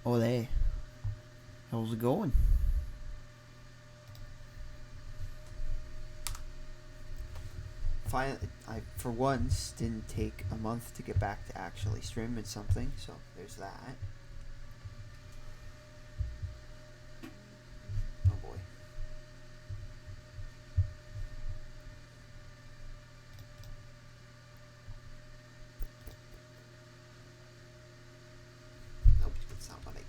Ole. How's it going? Finally, I, for once, didn't take a month to get back to actually streaming something, so there's that. Oh boy. Nope, that's not what I...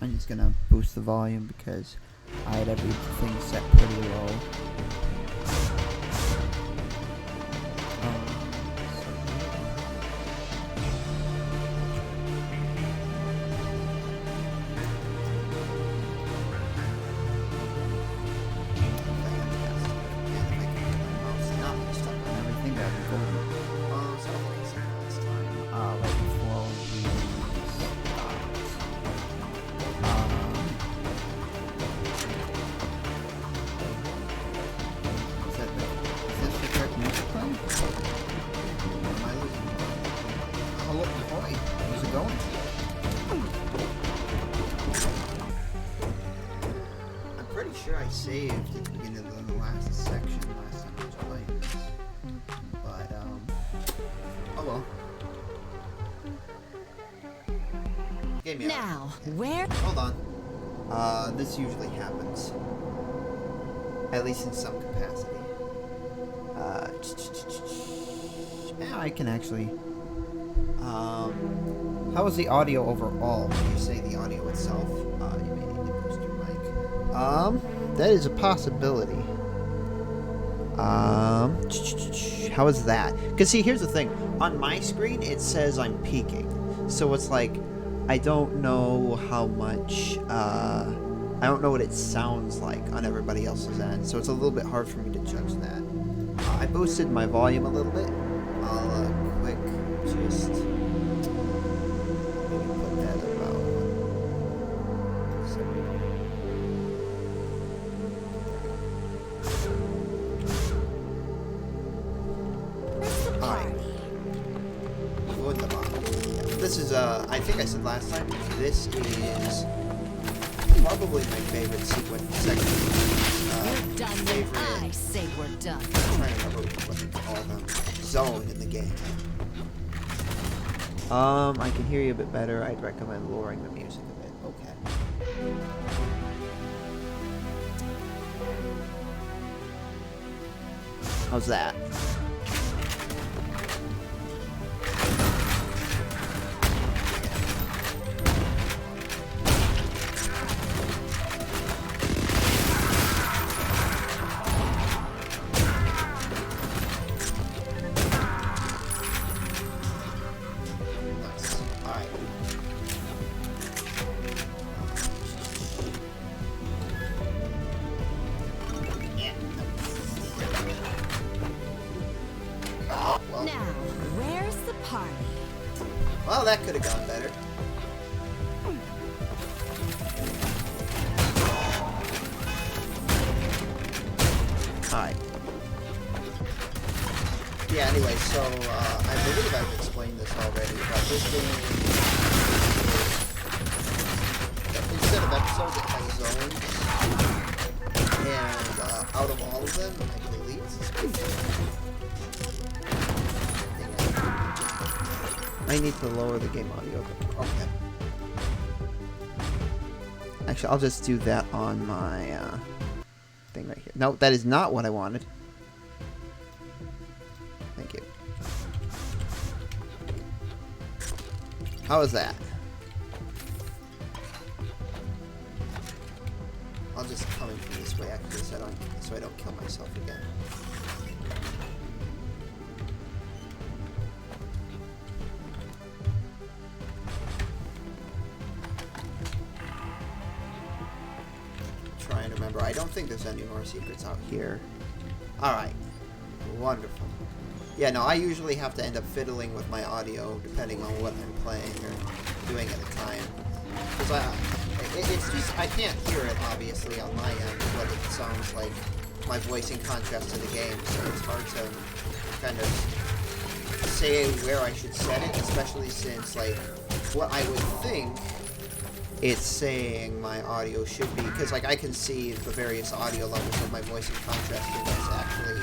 I'm just gonna boost the volume because I had everything set pretty low. Saved at the beginning of the last section last time I was playing this. But, oh well. Gave me now, okay. Where? Hold on. This usually happens. At least in some capacity. Yeah, I can actually. How was the audio overall? When you say the audio itself, you may need to boost your mic. That is a possibility. How is that? Because see, here's the thing. On my screen, it says I'm peaking. So it's like, I don't know how much, I don't know what it sounds like on everybody else's end. So it's a little bit hard for me to judge that. I boosted my volume a little bit. I'll, quick, just... maybe put that about... This is, I think I said last time, this is probably my favorite sequence section. We're done when I say we're done. I'm trying to remember what they call them. Zone in the game. I can hear you a bit better. I'd recommend lowering the music a bit. Okay. How's that? Well, that could have gone better. Alright. Yeah, anyway, so, I believe I've explained this already, but this game, instead of episodes, it has zones, and, out of all of them, I believe I need to lower the game audio. Okay. Actually, I'll just do that on my thing right here. No, that is not what I wanted. Thank you. How is that? I'll just come in from this way actually, so I don't kill myself again. Trying to remember. I don't think there's any more secrets out here. Alright. Wonderful. Yeah, no, I usually have to end up fiddling with my audio depending on what I'm playing or doing at the time. Because It's just, I can't hear it, obviously, on my end, what it sounds like, my voice in contrast to the game, so it's hard to kind of say where I should set it, especially since, like, what I would think it's saying my audio should be, because, like, I can see the various audio levels of my voice in contrast to what's actually...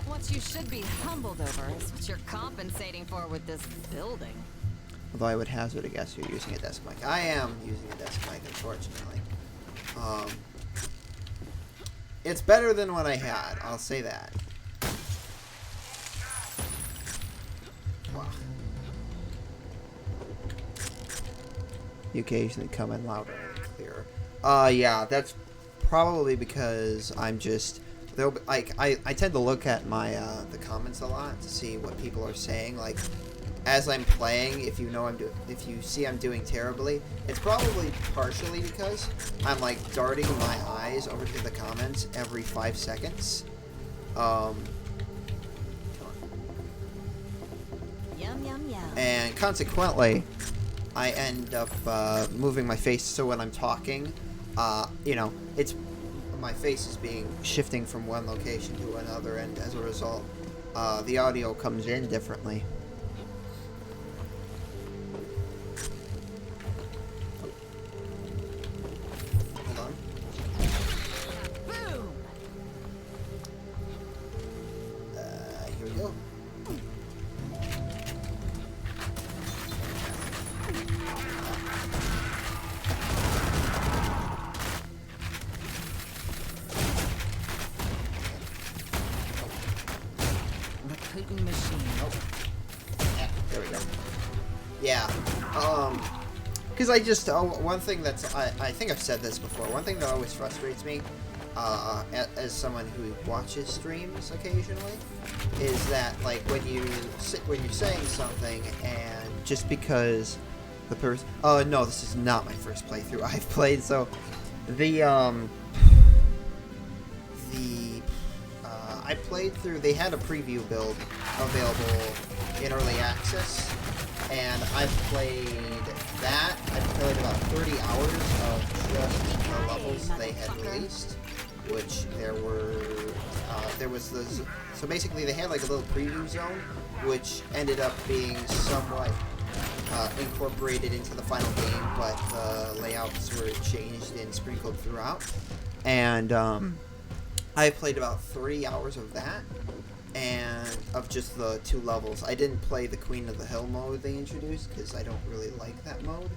What you should be humbled over is what you're compensating for with this building. Although I would hazard a guess you're using a desk mic. I am using a desk mic, unfortunately. It's better than what I had, I'll say that. Wow. You occasionally come in louder and clearer. Yeah, that's probably because I'm just... Like, I tend to look at my, the comments a lot to see what people are saying, like... As I'm playing, if you see I'm doing terribly, it's probably partially because I'm like darting my eyes over to the comments every 5 seconds. Yum, yum, yum. And consequently, I end up moving my face so when I'm talking, you know, my face is shifting from one location to another, and as a result, the audio comes in differently. Because I just, one thing that's, I think I've said this before, one thing that always frustrates me, as someone who watches streams occasionally, is that, like, when you're saying something, and just because the person, oh, no, this is not my first playthrough I've played, so, I played through, they had a preview build available in early access, and I've played that. I've played about 30 hours of just the levels they had released, which there was so basically they had like a little preview zone, which ended up being somewhat incorporated into the final game, but the layouts were changed and sprinkled throughout. And I played about 3 hours of that, and of just the 2 levels. I didn't play the Queen of the Hill mode they introduced, because I don't really like that mode.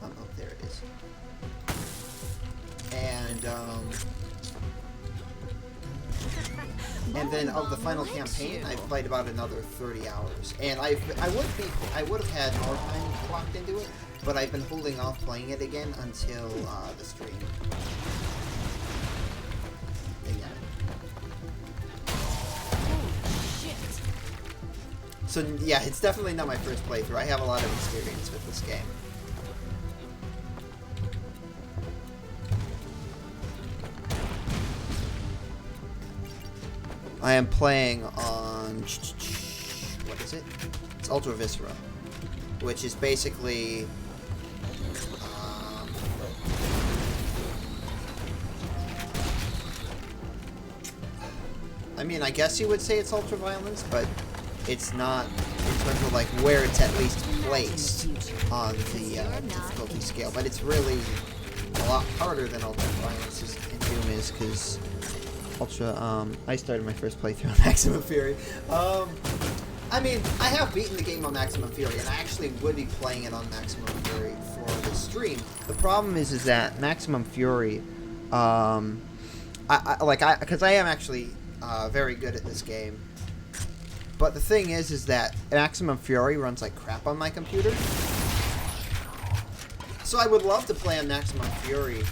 Oh, there it is. And then of the final campaign, I played about another 30 hours. And I would have had more time clocked into it, but I've been holding off playing it again until the stream. So, yeah, it's definitely not my first playthrough. I have a lot of experience with this game. I am playing on... what is it? It's Ultra Viscera, which is basically... I mean, I guess you would say it's ultra violence, but it's not in terms of like where it's at least placed on the difficulty scale. But it's really a lot harder than ultra violence in Doom is, because ultra. I started my first playthrough on Maximum Fury. I mean, I have beaten the game on Maximum Fury, and I actually would be playing it on Maximum Fury for the stream. The problem is that Maximum Fury, because I am actually very good at this game. But the thing is that Maximum Fury runs like crap on my computer. So I would love to play on Maximum Fury,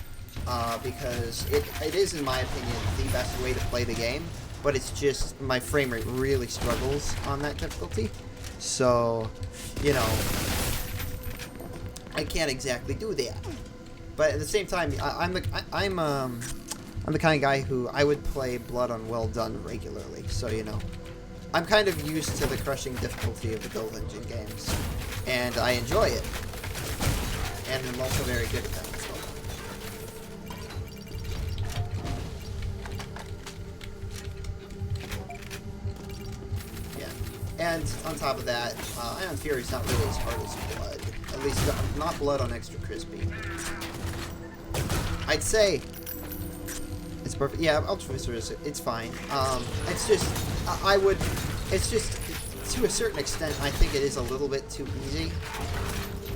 because it is, in my opinion, the best way to play the game. But it's just, my frame rate really struggles on that difficulty. So, you know, I can't exactly do that. But at the same time, I'm the kind of guy who I would play Blood on Well Done regularly. So, you know, I'm kind of used to the crushing difficulty of the Build Engine games, and I enjoy it. And I'm also very good at them. So. Yeah. And on top of that, Ion Fury is not really as hard as Blood. At least not Blood on Extra Crispy. I'd say it's perfect. Yeah, Ultra Viscera, it's fine. It's just, it's just, to a certain extent, I think it is a little bit too easy.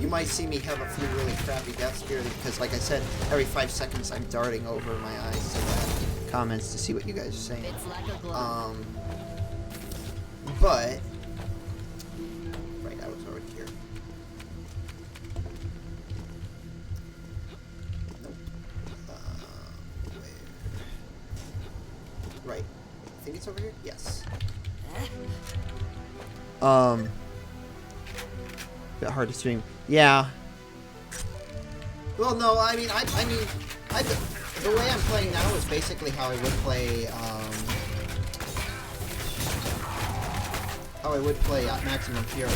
You might see me have a few really crappy deaths here because, like I said, every 5 seconds I'm darting over my eyes to the comments to see what you guys are saying. It's like a glove. But, right, I was already here. Nope. Where? Right. I think it's over here? Yes. Bit hard to stream. Yeah. Well, no, I mean, the way I'm playing now is basically how I would play, at Maximum Fury.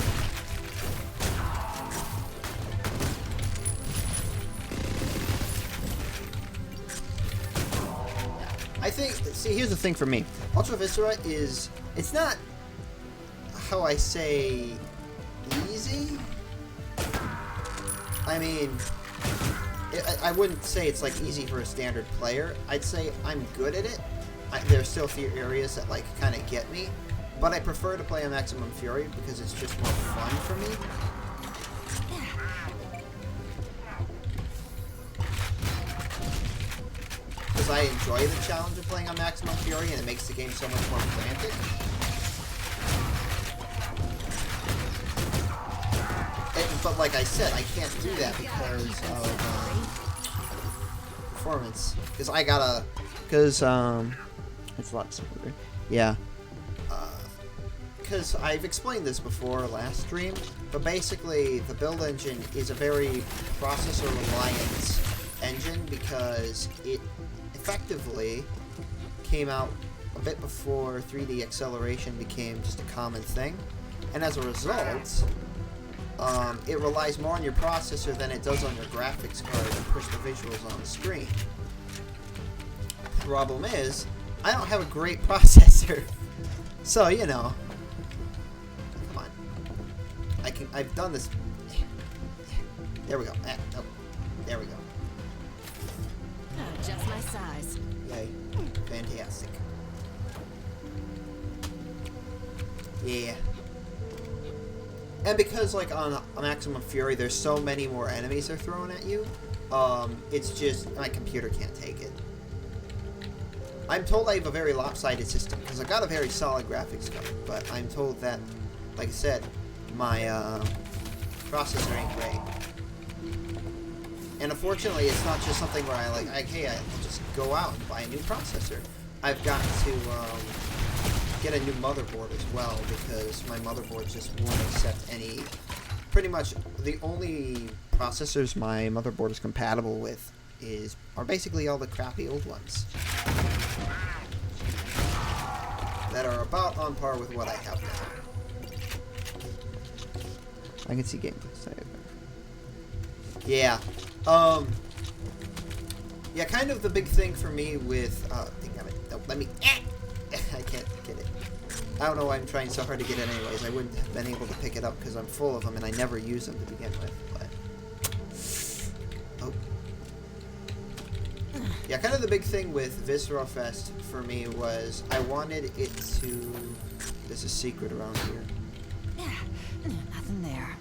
I think, see, here's the thing for me. Ultra Viscera is, it's not, how I say, easy. I mean, I wouldn't say it's like easy for a standard player. I'd say I'm good at it. There's still a few areas that like kind of get me, but I prefer to play on Maximum Fury because it's just more fun for me. Because I enjoy the challenge of playing on Maximum Fury, and it makes the game so much more frantic. But like I said, I can't do that because of performance. Because I gotta... Because, it's a lot simpler. Yeah. Because I've explained this before last stream, but basically the build engine is a very processor-reliant engine because it effectively came out a bit before 3D acceleration became just a common thing. And as a result... it relies more on your processor than it does on your graphics card to push the visuals on the screen. Problem is, I don't have a great processor. So, you know. Come on. I've done this. There we go. Oh, there we go. Just my size. Yay. Fantastic. Yeah. And because, like, on Maximum Fury, there's so many more enemies they're throwing at you, it's just, my computer can't take it. I'm told I have a very lopsided system, because I've got a very solid graphics card, but I'm told that, like I said, my, processor ain't great. And unfortunately, it's not just something where I, like, hey, I'll just go out and buy a new processor. I've got to, get a new motherboard as well, because my motherboard just won't accept any... Pretty much the only processors my motherboard is compatible with are basically all the crappy old ones. That are about on par with what I have now. I can see gameplay. Yeah. Yeah, kind of the big thing for me with... let me... I can't get it. I don't know why I'm trying so hard to get it anyways. I wouldn't have been able to pick it up because I'm full of them and I never use them to begin with. But... Oh. Yeah, kind of the big thing with Viscerafest for me was I wanted it to... There's a secret around here. Yeah, nothing there.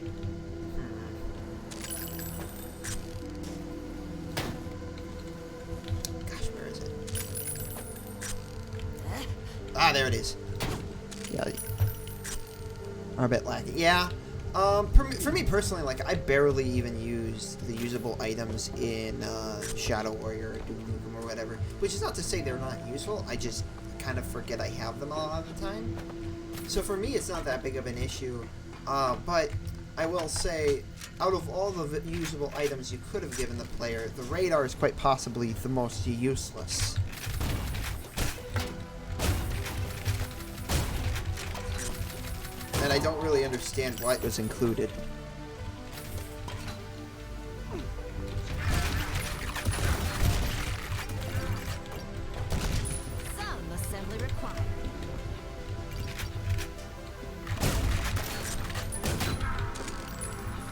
Gosh, where is it? Ah, there it is. Yeah. Are a bit lacking. Yeah. For me personally, like, I barely even use the usable items in Shadow Warrior or Doom Nukem or whatever. Which is not to say they're not useful. I just kind of forget I have them a lot of the time. So for me, it's not that big of an issue. But I will say, out of all the usable items you could have given the player, the radar is quite possibly the most useless. And I don't really understand why it was included. Some assembly required.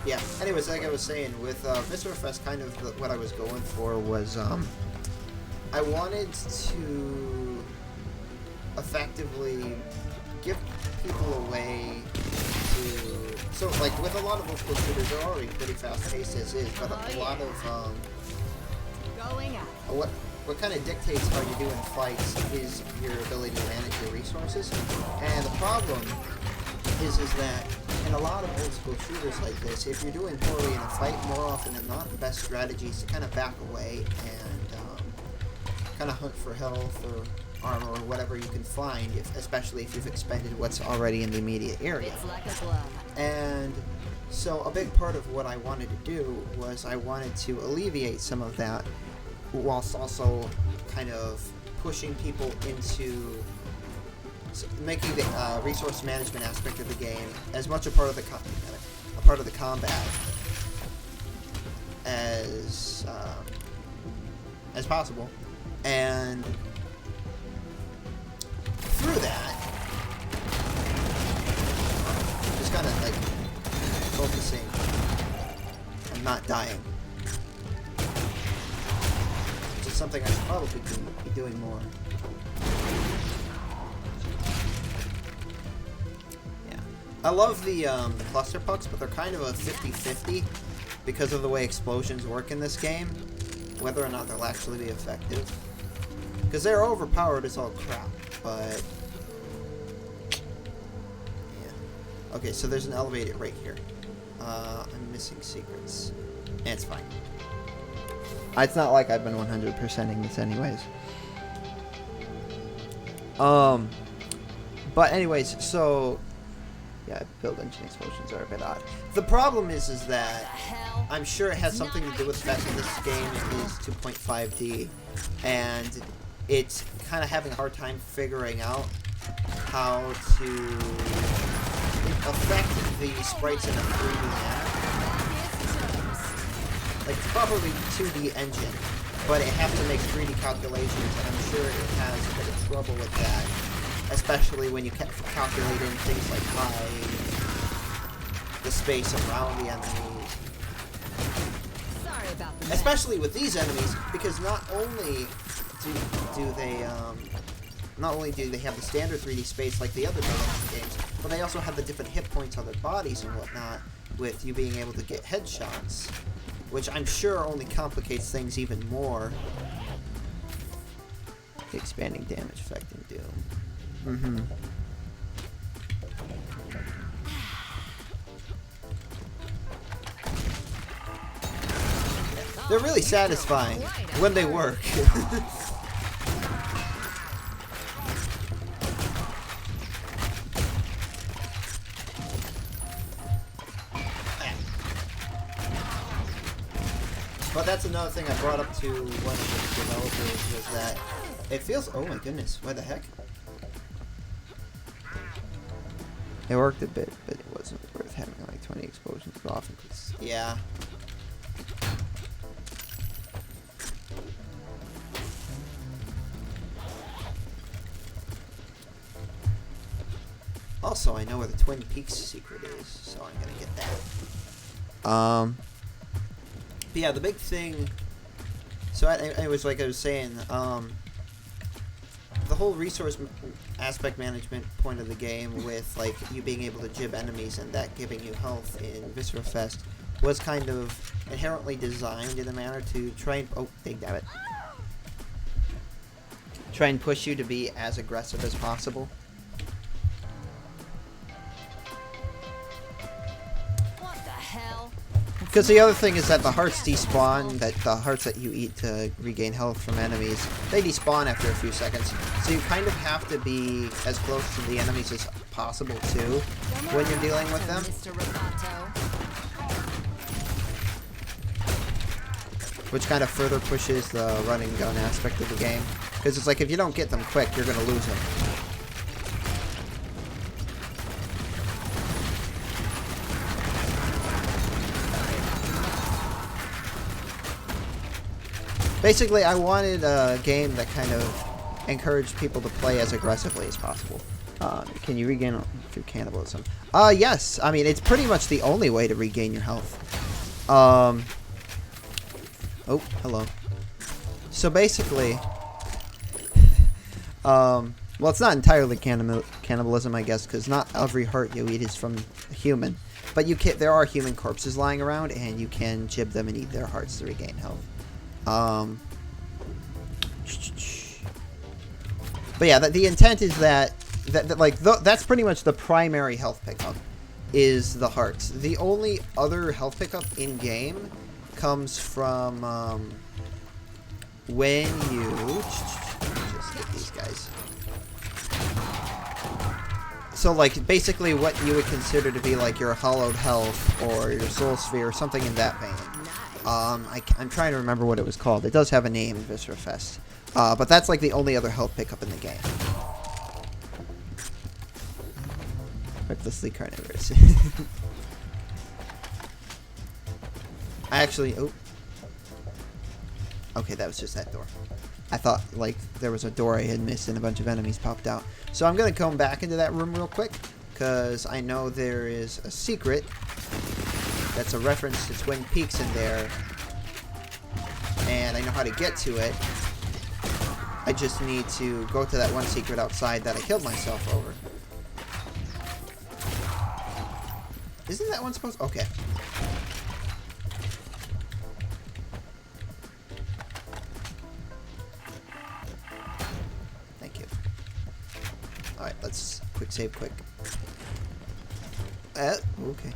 Yeah. Anyways, like I was saying, with Viscerafest, kind of what I was going for was I wanted to effectively give people a way to. So, like with a lot of old school shooters, they're already pretty fast paced as is, but a lot of Going out. what kind of dictates how you do in fights is your ability to manage your resources. And the problem is that in a lot of old school shooters like this, if you're doing poorly in a fight, more often than not, the best strategy is to kind of back away and kind of hunt for health or armor or whatever you can find, especially if you've expended what's already in the immediate area. It's like a glove. And so a big part of what I wanted to do was I wanted to alleviate some of that whilst also kind of pushing people into making the resource management aspect of the game as much a part of the combat as possible, and through that, just kind of like focusing and not dying, which is something I should probably be doing more. I love the cluster pucks, but they're kind of a 50-50 because of the way explosions work in this game, whether or not they'll actually be effective. Because they're overpowered as all crap, but yeah. Okay, so there's an elevator right here. I'm missing secrets. And it's fine. It's not like I've been 100%ing this anyways. But anyways, so yeah, build engine explosions are a bit odd. The problem is that I'm sure it has something to do with the fact that this game is 2.5D, and it's kind of having a hard time figuring out how to affect the sprites in a 3D manner. Like, it's probably 2D engine, but it has to make 3D calculations, and I'm sure it has a bit of trouble with that. Especially when you calculate in things like the space around the enemies. Sorry about the Especially with these enemies, because not only do they have the standard 3D space like the other Malladan games, but they also have the different hit points on their bodies and whatnot, with you being able to get headshots, which I'm sure only complicates things even more. The expanding damage effect in Doom. Mm-hmm. They're really satisfying when they work. But that's another thing I brought up to one of the developers, was that it feels... Oh my goodness, what the heck? It worked a bit, but it wasn't worth having like 20 explosions go off. Yeah. Also, I know where the Twin Peaks secret is, so I'm gonna get that. But yeah, the big thing... So anyways, like I was saying, the whole resource aspect management point of the game, with like you being able to jib enemies and that giving you health in Viscerafest, was kind of inherently designed in a manner to try and... Oh, dang it. Try and push you to be as aggressive as possible. What the hell? Because the other thing is that the hearts despawn, that the hearts that you eat to regain health from enemies, they despawn after a few seconds. So you kind of have to be as close to the enemies as possible too when you're dealing with them. Which kind of further pushes the run and gun aspect of the game. Because it's like, if you don't get them quick, you're going to lose them. Basically, I wanted a game that kind of encouraged people to play as aggressively as possible. Can you regain through cannibalism? Yes. I mean, it's pretty much the only way to regain your health. Oh, hello. So basically, well, it's not entirely cannibalism, I guess, because not every heart you eat is from a human. But you can, there are human corpses lying around, and you can jib them and eat their hearts to regain health. But yeah, the intent is that that's pretty much the primary health pickup, is the hearts. The only other health pickup in game comes from when you just hit these guys. So like basically what you would consider to be like your hollowed health or your soul sphere or something in that vein. I'm trying to remember what it was called. It does have a name in Viscerafest. But that's like the only other health pickup in the game. Recklessly carnivorous. I actually... Oh. Okay, that was just that door. I thought, like, there was a door I had missed and a bunch of enemies popped out. So I'm going to come back into that room real quick, because I know there is a secret that's a reference to Twin Peaks in there, and I know how to get to it. I just need to go to that one secret outside that I killed myself over. Isn't that one supposed... Okay. Thank you. Alright, let's quick save quick. Okay.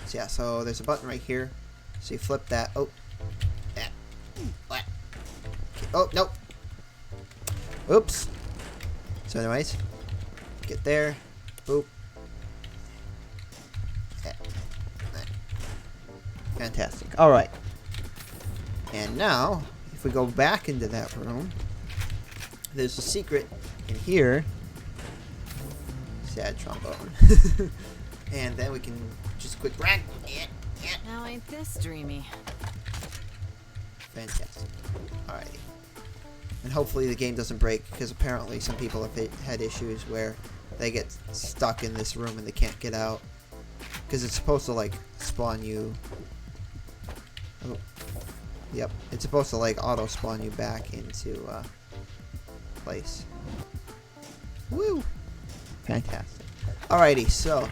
So yeah, so there's a button right here. So you flip that. Oh. Okay. Oh, nope. Oops. So anyways, get there. Boop. Yeah. Fantastic. Alright. And now, if we go back into that room, there's a secret in here. Sad trombone. And then we can just quick run. Now ain't this dreamy? Fantastic. Alrighty. And hopefully the game doesn't break, because apparently some people have had issues where they get stuck in this room and they can't get out. Because it's supposed to, like, spawn you... Oh. Yep. It's supposed to, like, auto-spawn you back into, place. Woo! Fantastic. Alrighty, so...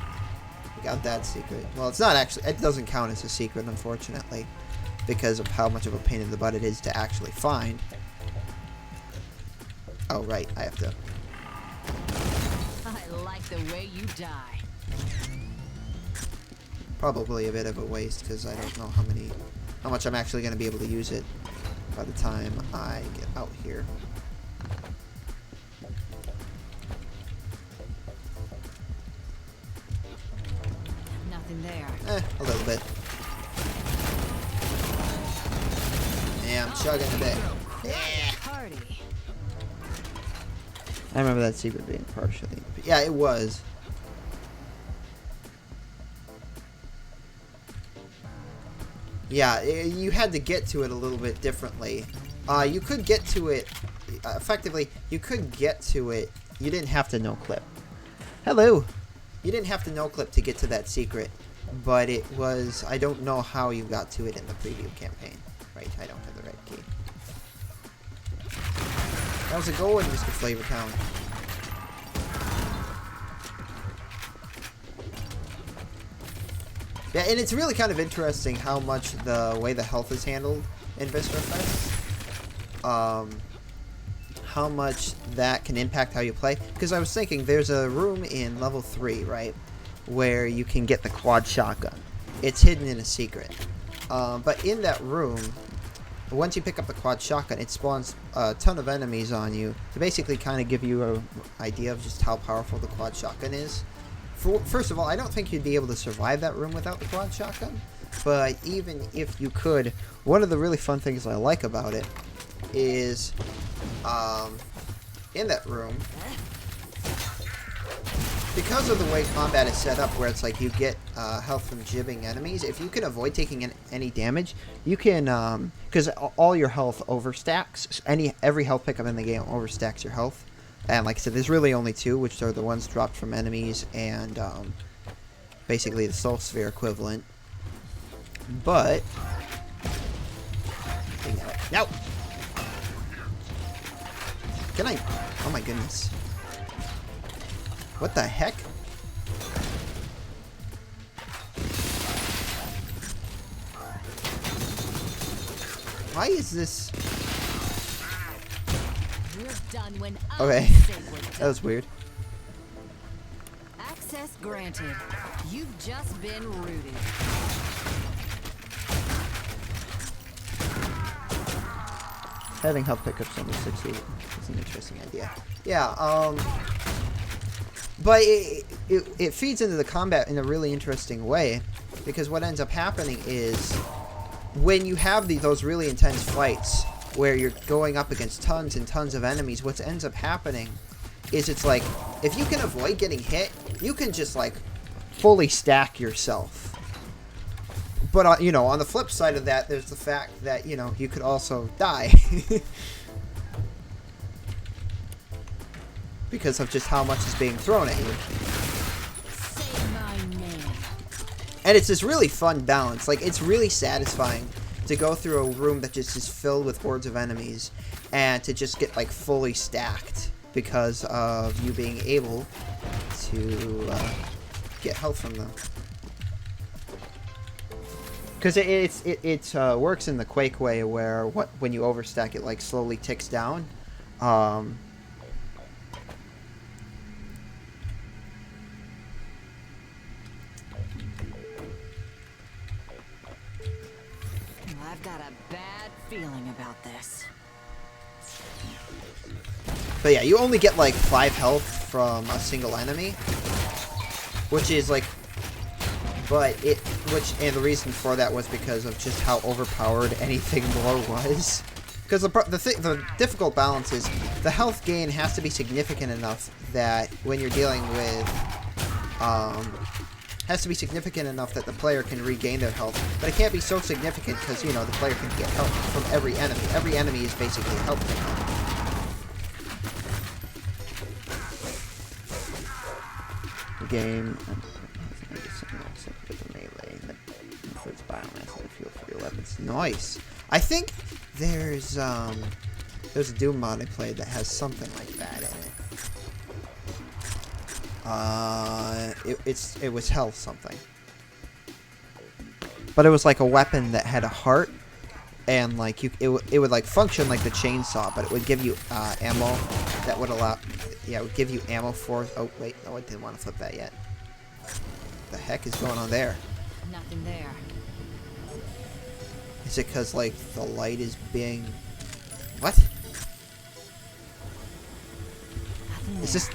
we got that secret. Well, it's not actually... it doesn't count as a secret, unfortunately, because of how much of a pain in the butt it is to actually find. Oh, right. I have to... I like the way you die. Probably a bit of a waste, because I don't know how much I'm actually going to be able to use it by the time I get out here. Nothing there. A little bit. Yeah, I'm chugging a bit. Yeah. Party. I remember that secret being partially... yeah, it was. Yeah, you had to get to it a little bit differently. You could get to it... effectively, you could get to it... you didn't have to no-clip. Hello! You didn't have to no-clip to get to that secret. But it was... I don't know how you got to it in the preview campaign. Right, I don't have the right key. How's it going, Mr. Flavor Town? Yeah, and it's really kind of interesting how much the way the health is handled in Viscerafest. How much that can impact how you play. Because I was thinking, there's a room in level 3, right? Where you can get the quad shotgun. It's hidden in a secret. But in that room... once you pick up the quad shotgun, it spawns a ton of enemies on you to basically kind of give you an idea of just how powerful the quad shotgun is. First of all, I don't think you'd be able to survive that room without the quad shotgun, but even if you could, one of the really fun things I like about it is, in that room, because of the way combat is set up, where it's like you get health from jibbing enemies, if you can avoid taking any damage, you can, because all your health overstacks. Every health pickup in the game overstacks your health. And like I said, there's really only two, which are the ones dropped from enemies and basically the soul sphere equivalent. But... No! Can I... Oh my goodness. What the heck? Why is this... Done when okay, that was weird. Access granted. You've just been rooted. Having health pickups on the 60 is an interesting idea. Yeah, but it feeds into the combat in a really interesting way, because what ends up happening is when you have those really intense fights where you're going up against tons and tons of enemies, what ends up happening is it's like, if you can avoid getting hit, you can just like fully stack yourself. But, you know, on the flip side of that, there's the fact that, you know, you could also die. Because of just how much is being thrown at you. Say my name. And it's this really fun balance. Like, it's really satisfying to go through a room that just is filled with hordes of enemies and to just get, like, fully stacked because of you being able to get health from them. Because it works in the Quake way, where when you overstack, it like slowly ticks down. Well, I've got a bad feeling about this. But yeah, you only get like 5 health from a single enemy, which is like. And the reason for that was because of just how overpowered anything more was. Because the difficult balance is the health gain has to be significant enough that when you're dealing with, has to be significant enough that the player can regain their health, but it can't be so significant because, you know, the player can get health from every enemy. Every enemy is basically a health gain. The game. Nice. I think there's a Doom mod I played that has something like that in it. It was health something, but it was like a weapon that had a heart, and like it would like function like the chainsaw, but it would give you ammo that would allow. Yeah, it would give you ammo for. Oh wait, no, I didn't want to flip that yet. What the heck is going on there? Nothing there. Is it because, like, the light is being... What? Is this...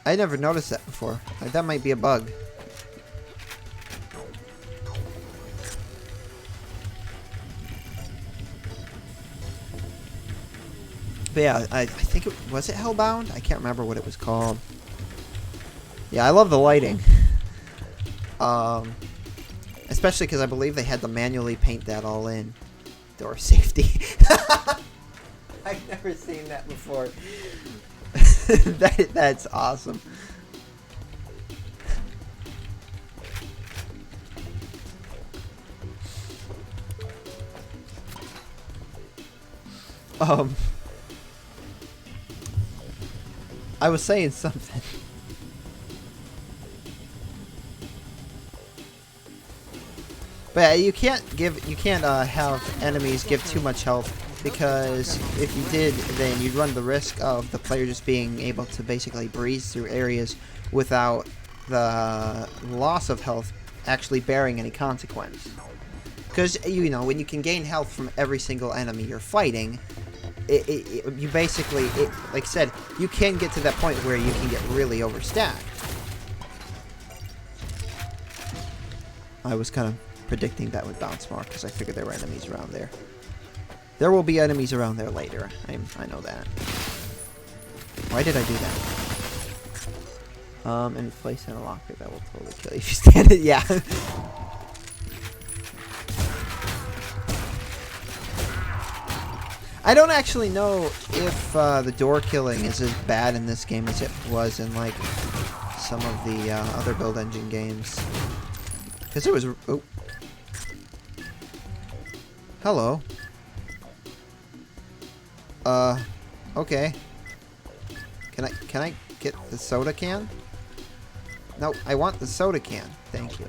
I never noticed that before. Like, that might be a bug. But yeah, I think it... Was it Hellbound? I can't remember what it was called. Yeah, I love the lighting. Especially because I believe they had to manually paint that all in. Door safety. I've never seen that before. That's awesome. I was saying something. But you can't have enemies give too much health, because if you did, then you'd run the risk of the player just being able to basically breeze through areas without the loss of health actually bearing any consequence. Because, you know, when you can gain health from every single enemy you're fighting, you basically, like I said, you can get to that point where you can get really overstacked. I was kind of predicting that would bounce more because I figured there were enemies around there. There will be enemies around there later. I know that. Why did I do that? And place in a locker that will totally kill you if you stand it. Yeah. I don't actually know if the door killing is as bad in this game as it was in like some of the other build engine games. Because it was. Oh. Hello. Okay. Can I get the soda can? No, I want the soda can. Thank you.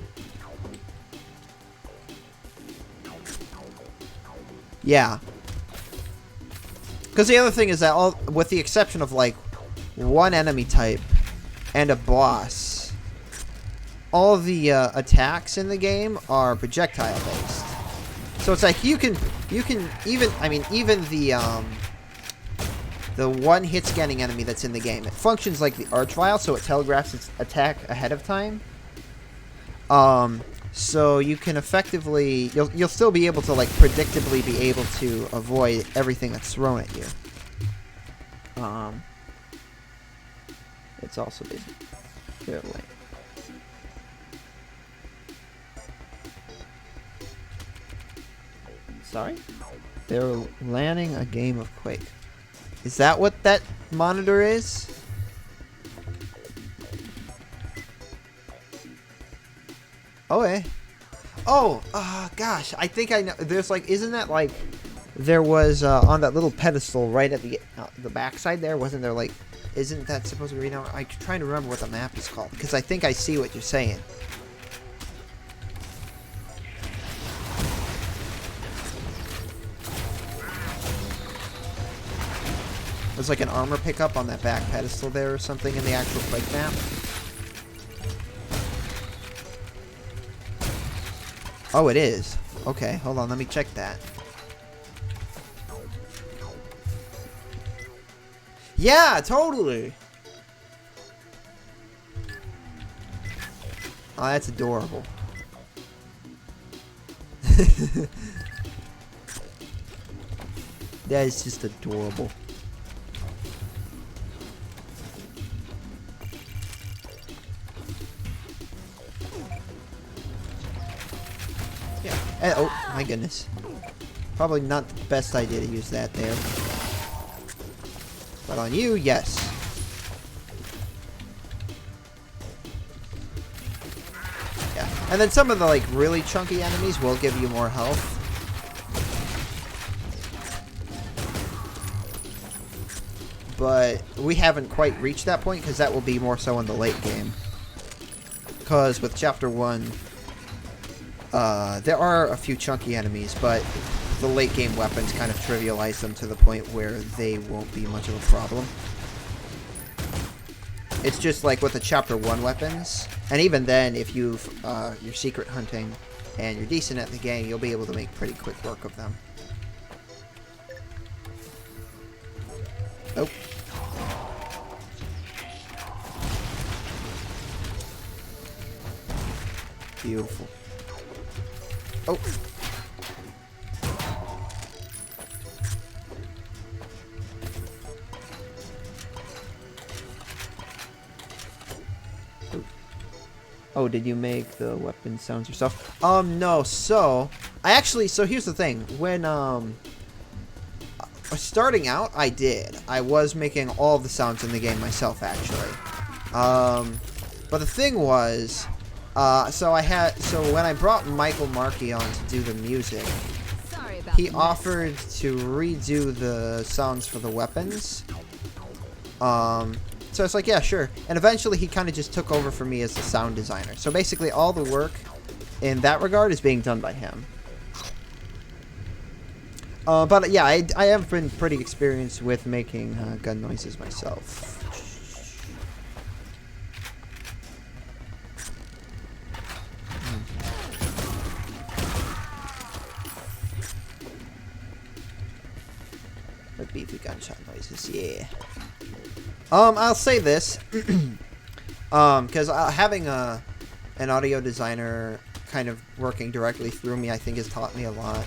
Yeah. Because the other thing is that all, with the exception of like one enemy type and a boss, all the attacks in the game are projectile based. So it's like you can even, I mean, even the one hit scanning enemy that's in the game, it functions like the archvile, so it telegraphs its attack ahead of time. So you can effectively, you'll still be able to like predictably be able to avoid everything that's thrown at you. It's also busy. Here, wait. Sorry? They're landing a game of Quake. Is that what that monitor is? Oh, eh. Oh, gosh. I think I know. There's like, isn't that like, there was on that little pedestal right at the backside there? Wasn't there like, isn't that supposed to be now? I'm trying to remember what the map is called because I think I see what you're saying. There's like an armor pickup on that back pedestal there or something in the actual Quake map. Oh, it is. Okay, hold on. Let me check that. Yeah, totally. Oh, that's adorable. That is just adorable. Yeah. Oh, my goodness. Probably not the best idea to use that there. But on you, yes. Yeah. And then some of the like really chunky enemies will give you more health. But we haven't quite reached that point because that will be more so in the late game. Because with Chapter 1, there are a few chunky enemies, but the late game weapons kind of trivialize them to the point where they won't be much of a problem. It's just like with the Chapter 1 weapons, and even then, if you're secret hunting and you're decent at the game, you'll be able to make pretty quick work of them. Oh. Beautiful. Oh. Oh, did you make the weapon sounds yourself? No. So, so here's the thing. When, starting out, I did. I was making all the sounds in the game myself, actually. But the thing was, so when I brought Michael Markey on to do the music, he offered to redo the sounds for the weapons. So it's like, yeah, sure. And eventually he kind of just took over for me as the sound designer. So basically all the work in that regard is being done by him. But yeah, I have been pretty experienced with making gun noises myself. The beefy gunshot noises, yeah. I'll say this, because having an audio designer kind of working directly through me, I think has taught me a lot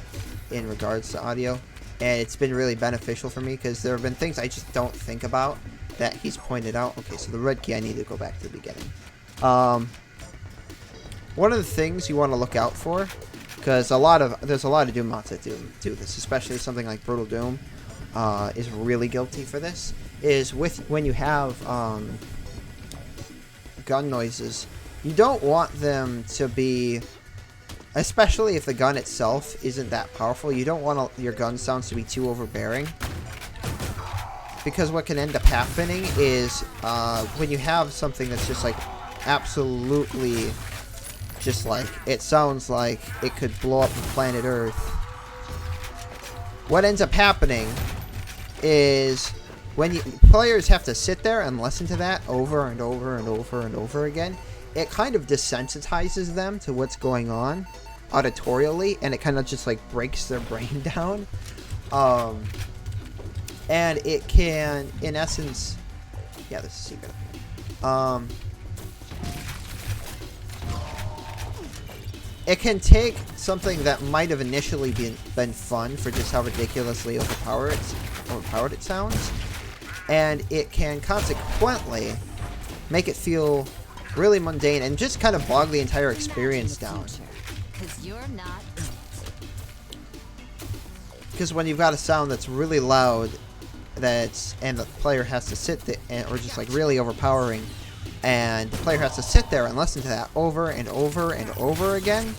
in regards to audio, and it's been really beneficial for me because there have been things I just don't think about, that he's pointed out. Okay, so the red key, I need to go back to the beginning. One of the things you want to look out for, because there's a lot of Doom mods that do this, especially something like Brutal Doom is really guilty for this, is when you have gun noises, you don't want them to be, especially if the gun itself isn't that powerful, you don't want your gun sounds to be too overbearing. Because what can end up happening is when you have something that's just like absolutely just like, it sounds like it could blow up the planet Earth. What ends up happening is when players have to sit there and listen to that over and over and over and over again, it kind of desensitizes them to what's going on auditorially, and it kind of just like breaks their brain down. And it can, in essence, yeah, this is secret. It can take something that might have initially been fun for just how ridiculously overpowered it sounds, and it can consequently make it feel really mundane and just kind of bog the entire experience down. Because when you've got a sound that's really loud, and the player has to sit there, or just like really overpowering, and the player has to sit there and listen to that over and over and over again,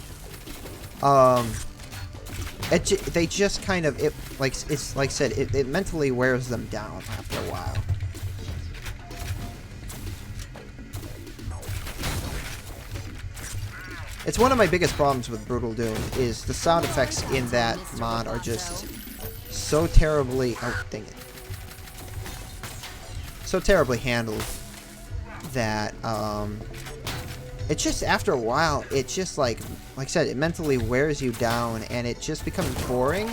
they just kind of, it's like I said, it mentally wears them down after a while. It's one of my biggest problems with Brutal Doom, is the sound effects in that mod are just so terribly, oh dang it, so terribly handled that it just, after a while, it just like I said, it mentally wears you down, and it just becomes boring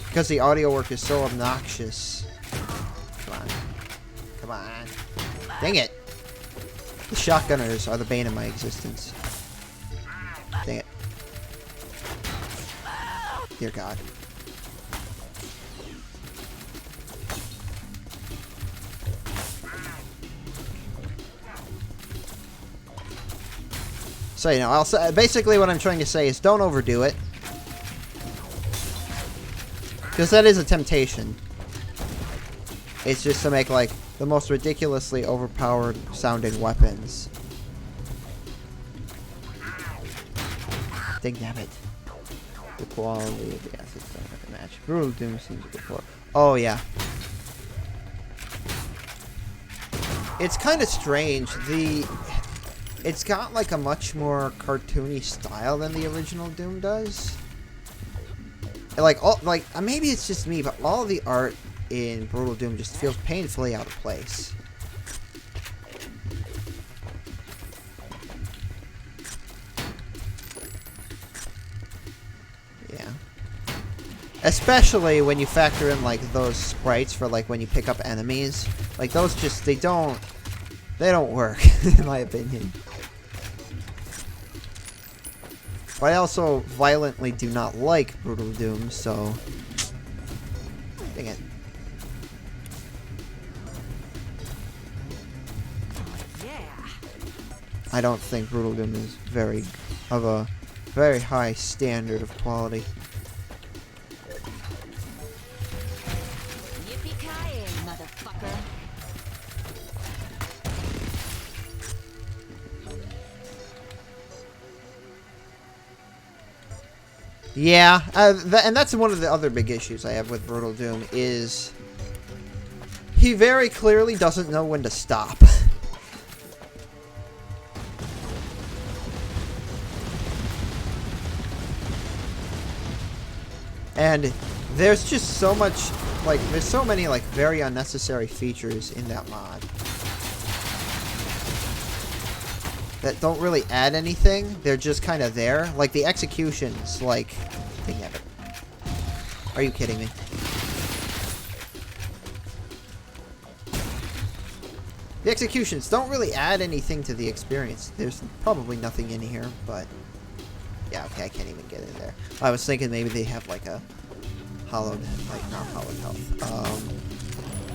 because the audio work is so obnoxious. Come on, dang it! The shotgunners are the bane of my existence. Dang it! Dear God. So, you know, basically what I'm trying to say is don't overdo it. Because that is a temptation. It's just to make, like, the most ridiculously overpowered sounding weapons. Dang nabbit. The quality of the assets don't have to match. Brutal Doom seems good for. Oh, yeah. It's kind of strange. It's got like a much more cartoony style than the original Doom does. Like maybe it's just me, but all the art in Brutal Doom just feels painfully out of place. Yeah. Especially when you factor in like those sprites for like when you pick up enemies. Like those just they don't work in my opinion. But I also violently do not like Brutal Doom, so dang it. I don't think Brutal Doom is of a very high standard of quality. Yippee-ki-yay, motherfucker. Yeah, and that's one of the other big issues I have with Brutal Doom is he very clearly doesn't know when to stop. And there's just so much, like, there's so many, like, very unnecessary features in that mod that don't really add anything. They're just kind of there. Like, the executions, like, dang it. Are you kidding me? The executions don't really add anything to the experience. There's probably nothing in here, but yeah, okay, I can't even get in there. I was thinking maybe they have like a hollowed, like not hollowed health.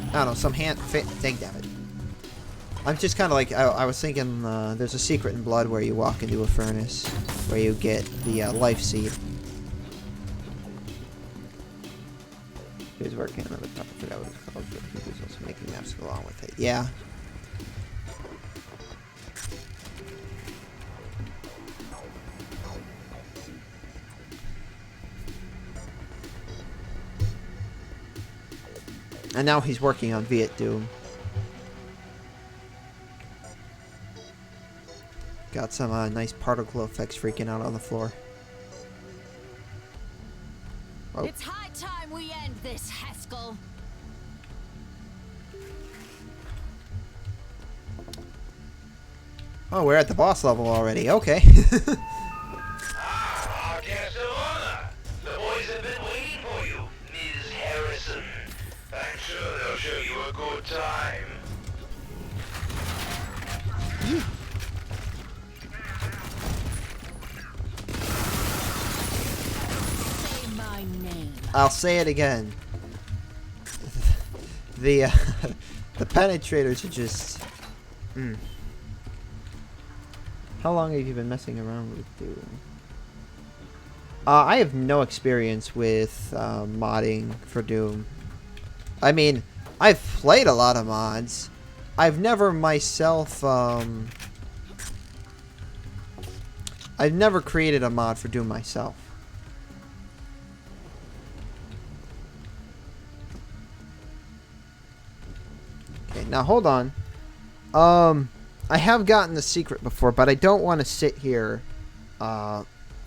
I don't know, some hand. Dang damn it! I'm just kind of like I was thinking. There's a secret in Blood where you walk into a furnace, where you get the life seed. He was working on the top. I forgot what it's called, but he was also making maps go along with it. Yeah. And now he's working on Viet Doom. Got some nice particle effects freaking out on the floor. Oh. It's high time we end this, Haskell. Oh, we're at the boss level already. Okay. Our guest of honor. The boys have been waiting for you, Ms. Harrison. I'm sure they'll show you a good time. Say my name. I'll say it again. The the penetrators are just. How long have you been messing around with Doom? I have no experience with modding for Doom. I mean, I've played a lot of mods. I've never myself. I've never created a mod for Doom myself. Okay, now hold on. I have gotten the secret before, but I don't want to sit here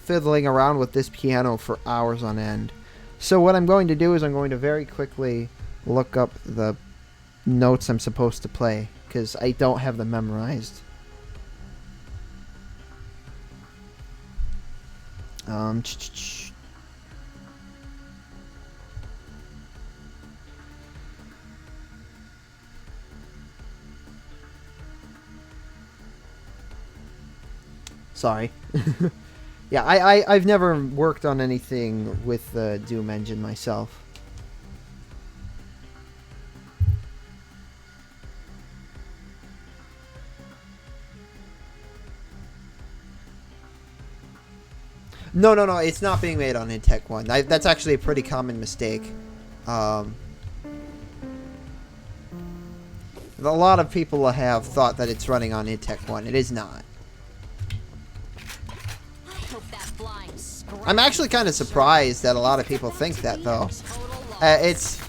fiddling around with this piano for hours on end. So what I'm going to do is I'm going to very quickly look up the notes I'm supposed to play, because I don't have them memorized. Sorry. Yeah, I've never worked on anything with the Doom engine myself. No, it's not being made on Intech 1. That's actually a pretty common mistake. A lot of people have thought that it's running on Intech 1. It is not. I'm actually kind of surprised that a lot of people think that, though. It's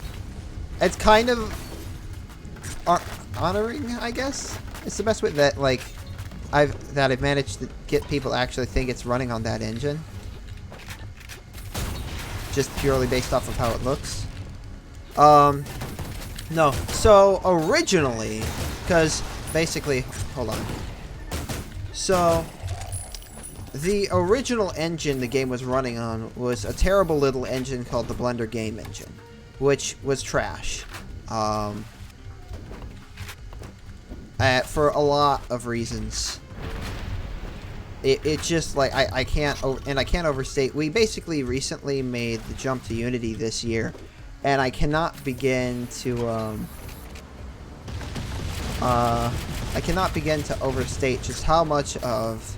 kind of honoring, I guess. It's the best way that I've managed to get people to actually think it's running on that engine, just purely based off of how it looks. No. So originally, because basically, hold on. So. The original engine the game was running on was a terrible little engine called the Blender Game Engine, which was trash. For a lot of reasons. It just, like, I can't overstate. We basically recently made the jump to Unity this year, and I cannot begin to, overstate just how much of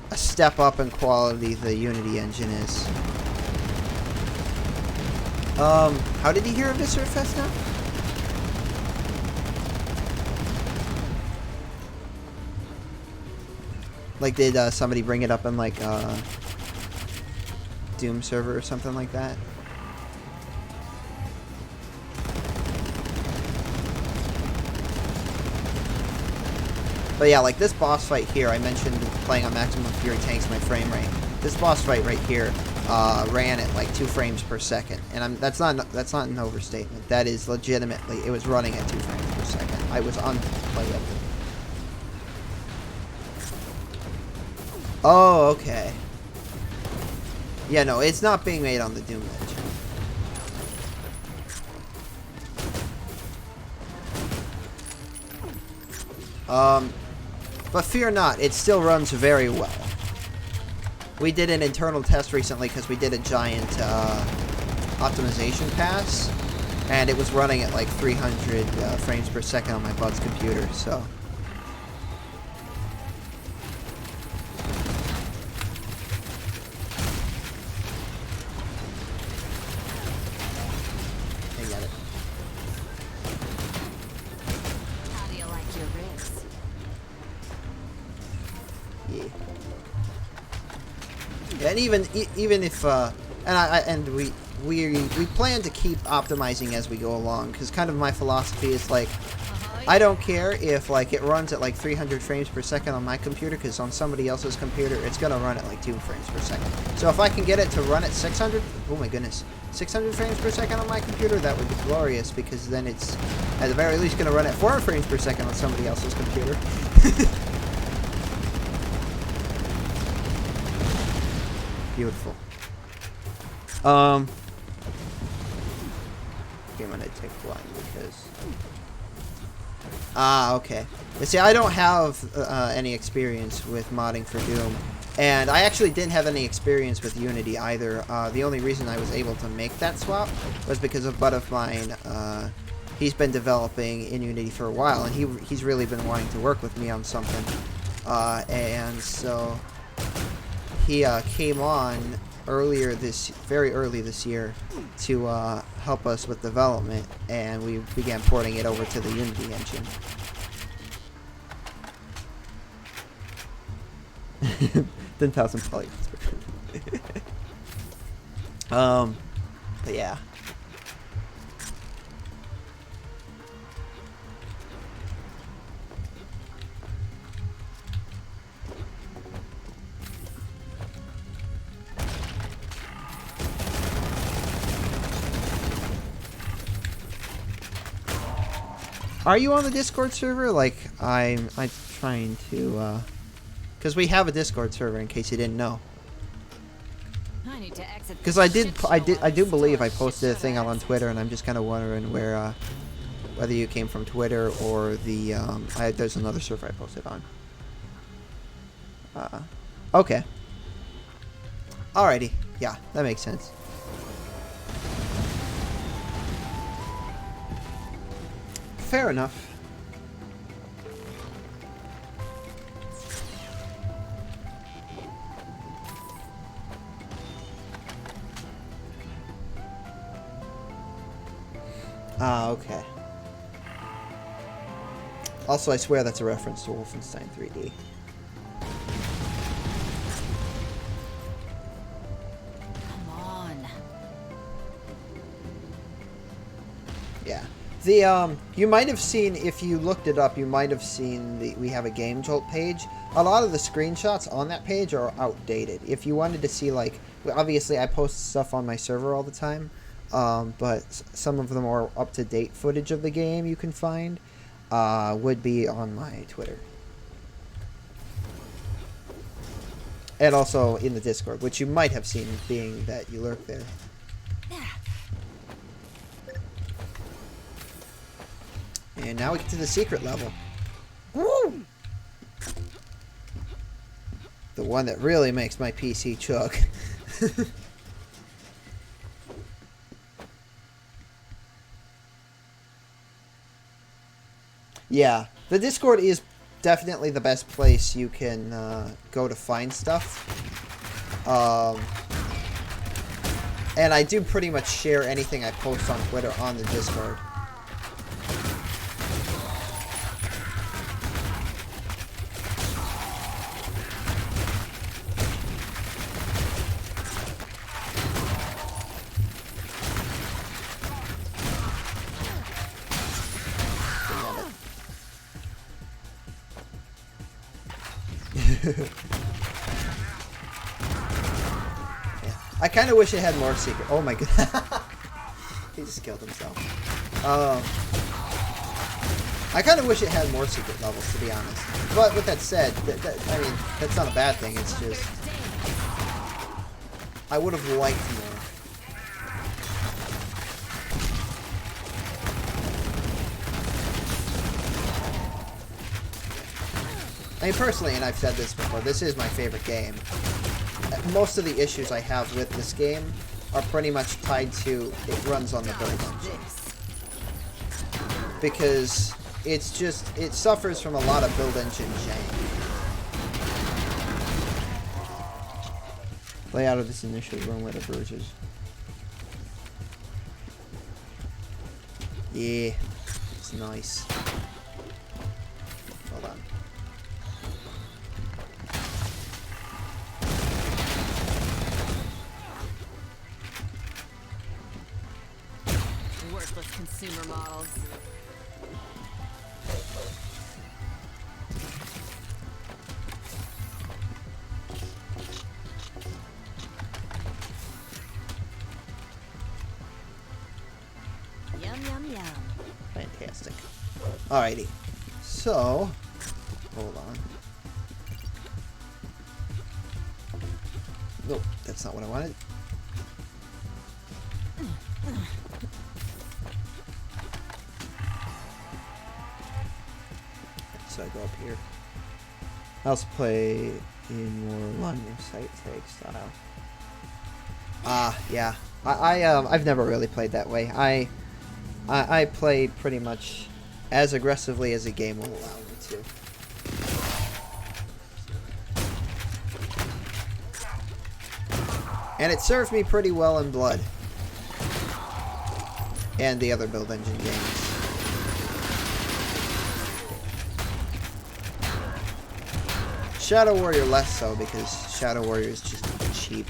a step up in quality the Unity engine is. How did he hear of Viscerafest now? Like, did somebody bring it up in, like, Doom server or something like that? But yeah, like this boss fight here, I mentioned playing on maximum fury tanks, my frame rate. This boss fight right here ran at like 2 frames per second, and that's not an overstatement. That is legitimately, it was running at 2 frames per second. I was unplayable. Oh, okay. Yeah, no, it's not being made on the Doom engine. But fear not, it still runs very well. We did an internal test recently because we did a giant optimization pass, and it was running at like 300 frames per second on my bud's computer, so. I get it. How do you like your ribs? Yeah. Yeah, and even if we plan to keep optimizing as we go along, because kind of my philosophy is like, I don't care if like it runs at like 300 frames per second on my computer, because on somebody else's computer it's gonna run at like 2 frames per second. So if I can get it to run at 600, oh my goodness, 600 frames per second on my computer, that would be glorious, because then it's at the very least gonna run at 4 frames per second on somebody else's computer. Beautiful. Okay, I'm gonna take one because. Okay. But see, I don't have any experience with modding for Doom, and I actually didn't have any experience with Unity either. The only reason I was able to make that swap was because a bud of mine. He's been developing in Unity for a while, and he's really been wanting to work with me on something, and so he came on very early this year to help us with development, and we began porting it over to the Unity engine. 10,000 polygons. But yeah. Are you on the Discord server? Like, I'm trying to, because we have a Discord server in case you didn't know. I need to exit. Because I do believe I posted a thing out on Twitter, and I'm just kind of wondering where, whether you came from Twitter or the, there's another server I posted on. Okay. Alrighty. Yeah, that makes sense. Fair enough. Okay. Also, I swear that's a reference to Wolfenstein 3D. Come on. Yeah. You might have seen, if you looked it up, you might have seen we have a Game Jolt page. A lot of the screenshots on that page are outdated. If you wanted to see, like, obviously I post stuff on my server all the time, but some of the more up-to-date footage of the game you can find would be on my Twitter. And also in the Discord, which you might have seen, being that you lurk there. And now we get to the secret level. Woo! The one that really makes my PC choke. Yeah, the Discord is definitely the best place you can go to find stuff. And I do pretty much share anything I post on Twitter on the Discord. Yeah. I kind of wish it had more secret. Oh my god. He just killed himself. I kind of wish it had more secret levels, to be honest. But with that said, I mean, that's not a bad thing. It's just I would have liked more. I mean, personally, and I've said this before, this is my favorite game. Most of the issues I have with this game are pretty much tied to it runs on the build engine. Because it's just, it suffers from a lot of build engine jank. Layout of this initial run with the bruises. Yeah, it's nice. Hold on. Worthless consumer models. Yum, yum, yum. Fantastic. Alrighty. So, hold on. Nope, that's not what I wanted. So I go up here. I also play in more line of sight tag style. Yeah. I've never really played that way. I play pretty much as aggressively as the game will allow me to. And it served me pretty well in Blood. And the other build engine games. Shadow Warrior less so, because Shadow Warrior is just cheap.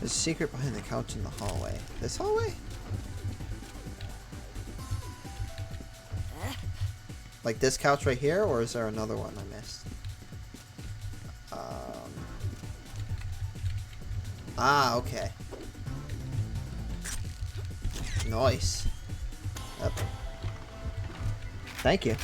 There's a secret behind the couch in the hallway. This hallway? Like this couch right here, or is there another one I missed? Okay. Nice. Yep. Thank you.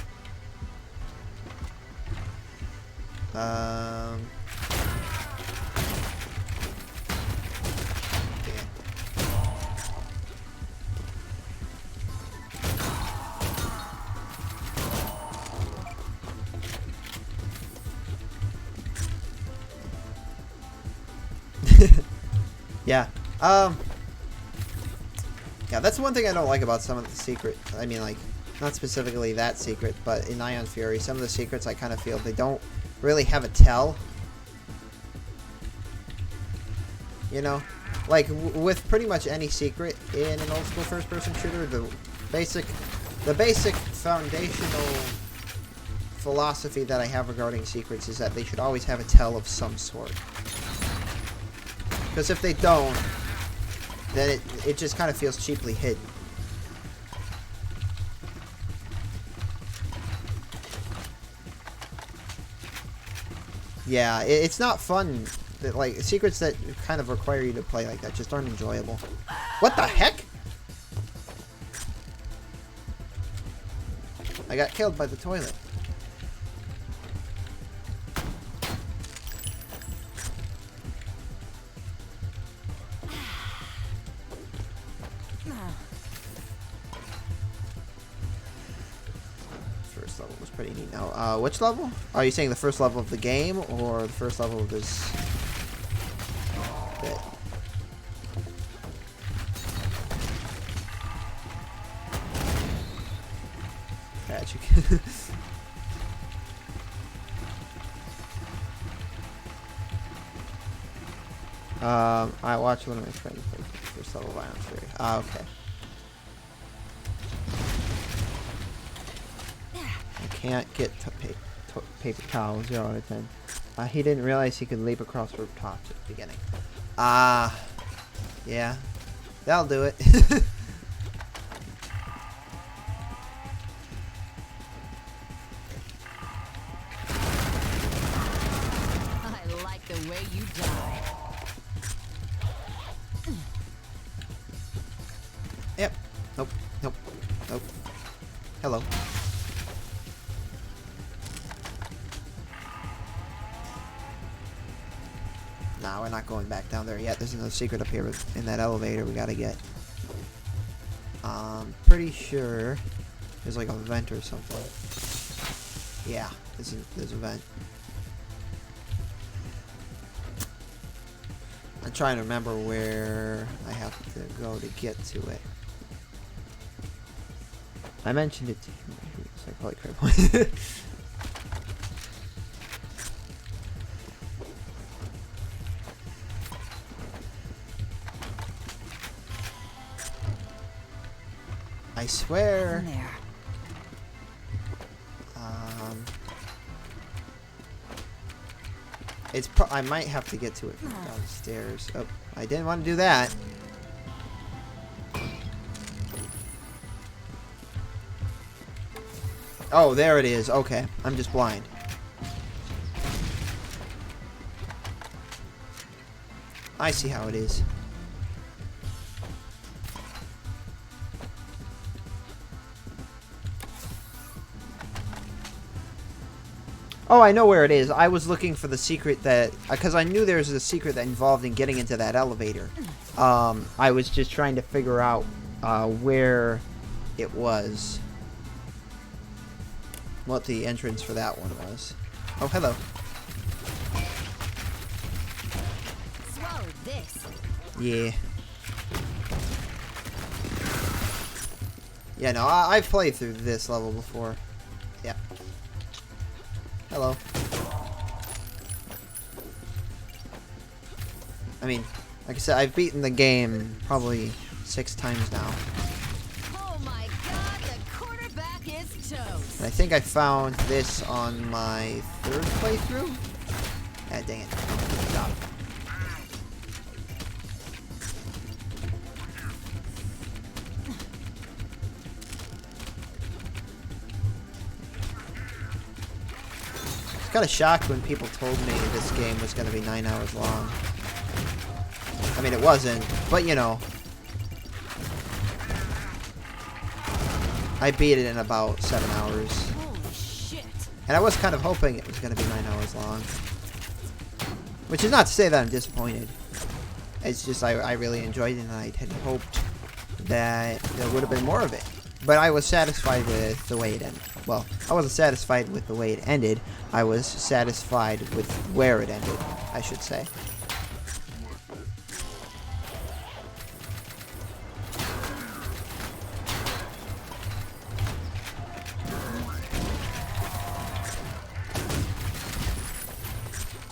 Yeah. Yeah, that's one thing I don't like about some of the secret. I mean, like, not specifically that secret, but in Ion Fury, some of the secrets I kind of feel they don't really have a tell. You know? Like, with pretty much any secret in an old school first-person shooter, the basic foundational philosophy that I have regarding secrets is that they should always have a tell of some sort. Because if they don't, then it just kind of feels cheaply hidden. Yeah, it's not fun. Like, secrets that kind of require you to play like that just aren't enjoyable. What the heck? I got killed by the toilet. First level was pretty neat. Now, which level? Are you saying the first level of the game or the first level of this bit? Tragic. I watched one of my friends play first level of Ion Fury. Okay. I can't get paper towel, 0 out of 10. He didn't realize he could leap across rooftops at the beginning. Yeah. That'll do it. I like the way you die. Nah, we're not going back down there yet. There's another secret up here in that elevator we gotta get. Pretty sure there's like a vent or something. Yeah, there's a vent. I'm trying to remember where I have to go to get to it. I mentioned it to him. It's like, holy crap. I swear. In there. I might have to get to it from downstairs. Oh, I didn't want to do that. Oh, there it is. Okay, I'm just blind. I see how it is. Oh, I know where it is. I was looking for the secret that... Because I knew there was a secret that involved in getting into that elevator. I was just trying to figure out where it was. What the entrance for that one was. Oh, hello. Swallow this. Yeah. Yeah, no, I've played through this level before. Yeah. Hello. I mean, like I said, I've beaten the game probably 6 times now. Oh my god, the quarterback is toast. And I think I found this on my 3rd playthrough. Ah, dang it. Stop. I was kind of shocked when people told me this game was going to be 9 hours long. I mean, it wasn't, but you know. I beat it in about 7 hours. Holy shit. And I was kind of hoping it was going to be 9 hours long. Which is not to say that I'm disappointed. It's just I really enjoyed it and I had hoped that there would have been more of it. But I was satisfied with the way it ended. Well, I wasn't satisfied with the way it ended. I was satisfied with where it ended, I should say.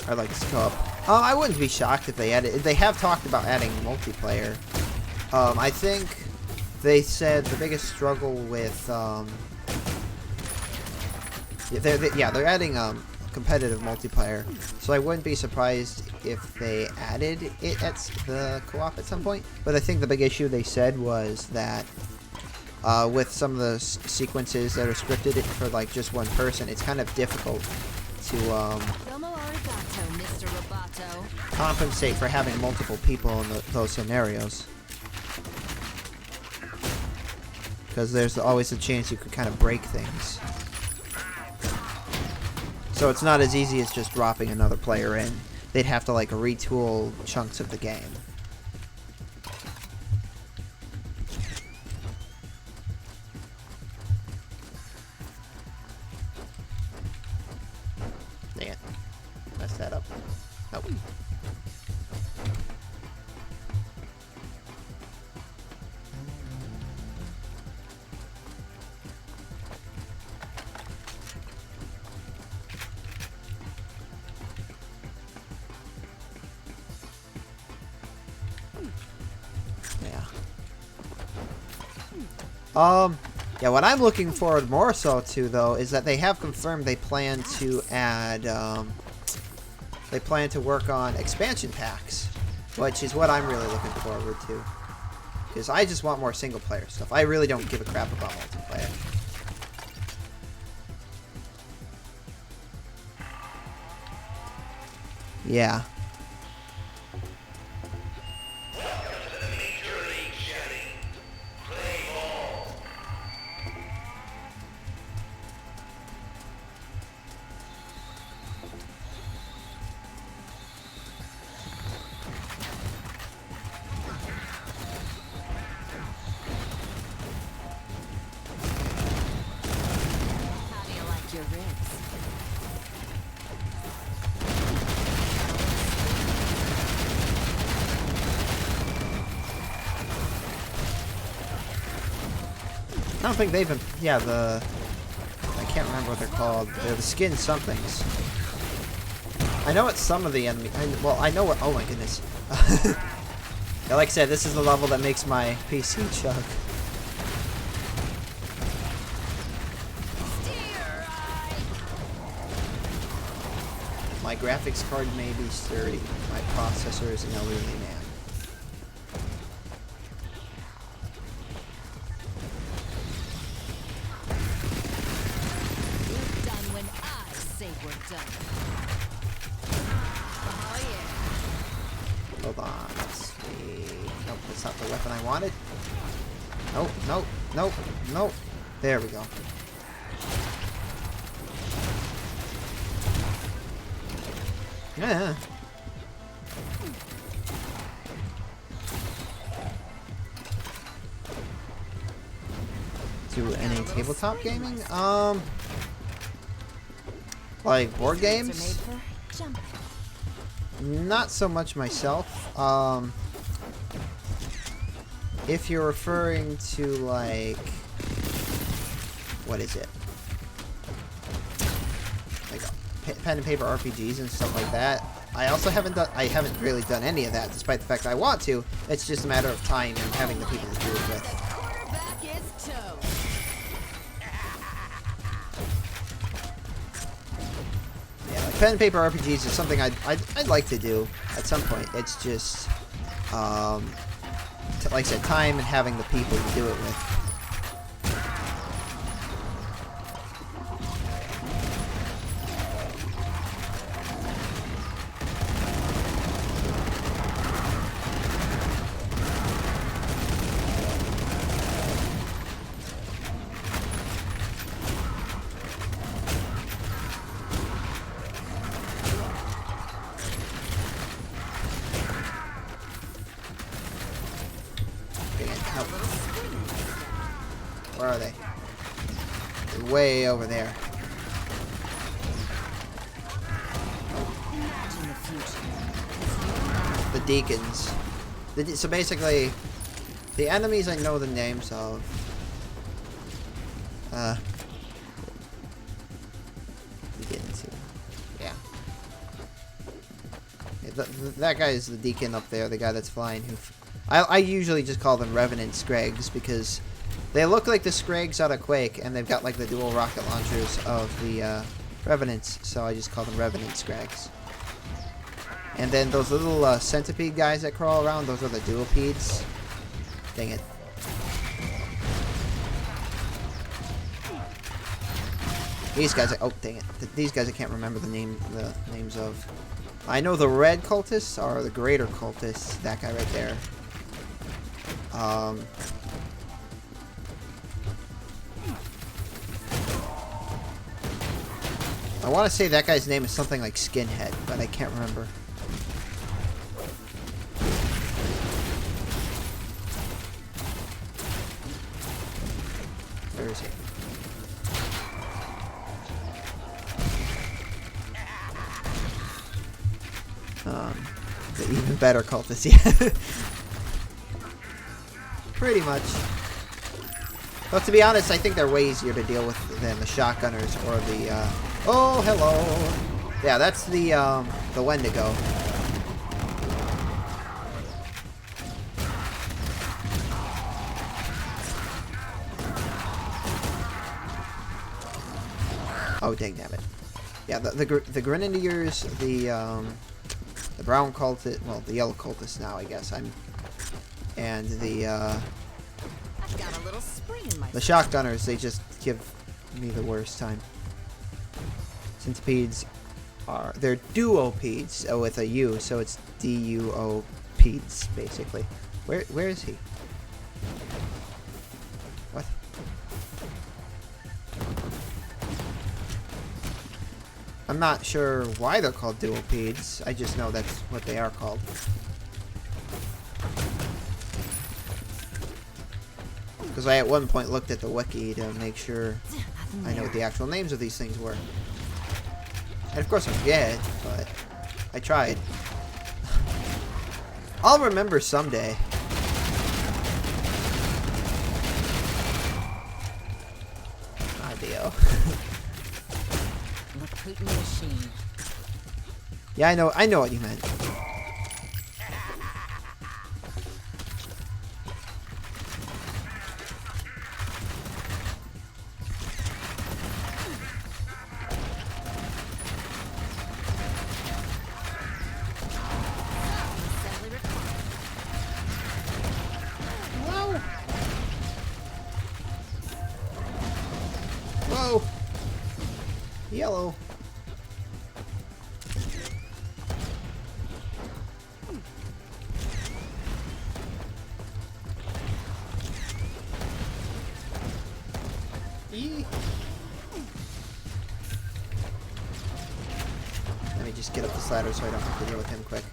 I like this co-op. I wouldn't be shocked if they added... They have talked about adding multiplayer. I think they said the biggest struggle with... they're adding competitive multiplayer. So I wouldn't be surprised if they added it at the co-op at some point. But I think the big issue they said was that with some of the sequences that are scripted for like just one person, it's kind of difficult to compensate for having multiple people in those scenarios. Because there's always a chance you could kind of break things. So it's not as easy as just dropping another player in. They'd have to like retool chunks of the game. Dang it. Messed that up. Nope. Yeah, what I'm looking forward more so to, though, is that they have confirmed they plan to add, they plan to work on expansion packs, which is what I'm really looking forward to. Because I just want more single-player stuff. I really don't give a crap about multiplayer. Yeah. I don't think they've been... Yeah, the... I can't remember what they're called. They're the skin somethings. I know it's some of the enemy... well, I know what... Oh my goodness. Yeah, like I said, this is the level that makes my PC chug. My graphics card may be sturdy. My processor is an elderly man. We're done when I say we're done. Oh yeah. Hold on, let's see. Nope, that's not the weapon I wanted. Nope, nope, nope, nope. There we go. Yeah. Do any tabletop gaming? Like board games? Not so much myself. If you're referring to like, what is it? Like pen and paper RPGs and stuff like that. I also haven't really done any of that, despite the fact I want to. It's just a matter of time and having the people to do it with. Quarterback is toast. Yeah, like pen and paper RPGs is something I'd like to do at some point. It's just, like I said, time and having the people to do it with. Where are they? They're way over there. The deacons. So basically, the enemies I know the names of. Yeah. That guy is the deacon up there, the guy that's flying. I usually just call them Revenant Scrags because they look like the Scrags out of Quake, and they've got like the dual rocket launchers of the Revenants, so I just call them Revenant Scrags. And then those little centipede guys that crawl around, those are the duopedes. Dang it. These guys, oh dang it. These guys I can't remember the names of. I know the red cultists are the greater cultists, that guy right there. I want to say that guy's name is something like Skinhead, but I can't remember. Where is he? The even better cultist, yeah. Pretty much. But to be honest, I think they're way easier to deal with than the shotgunners or the, oh, hello. Yeah, that's the Wendigo. Oh, dang nabbit. Yeah, the Grenadiers, the brown cultist, well, the yellow cultist now, I guess. And the Got a little spring in my the shotgunners, they just give me the worst time. Centipedes they're duopedes with a U, so it's D-U-O-pedes, basically. Where is he? What? I'm not sure why they're called duopedes. I just know that's what they are called. Because I at one point looked at the wiki to make sure I know what the actual names of these things were. And of course I forget, but I tried. I'll remember someday. hootin' machine. Yeah, I know what you meant. Assembly required. Whoa! Whoa! Yellow. Eee. Let me just get up the ladder so I don't have to deal with him quick.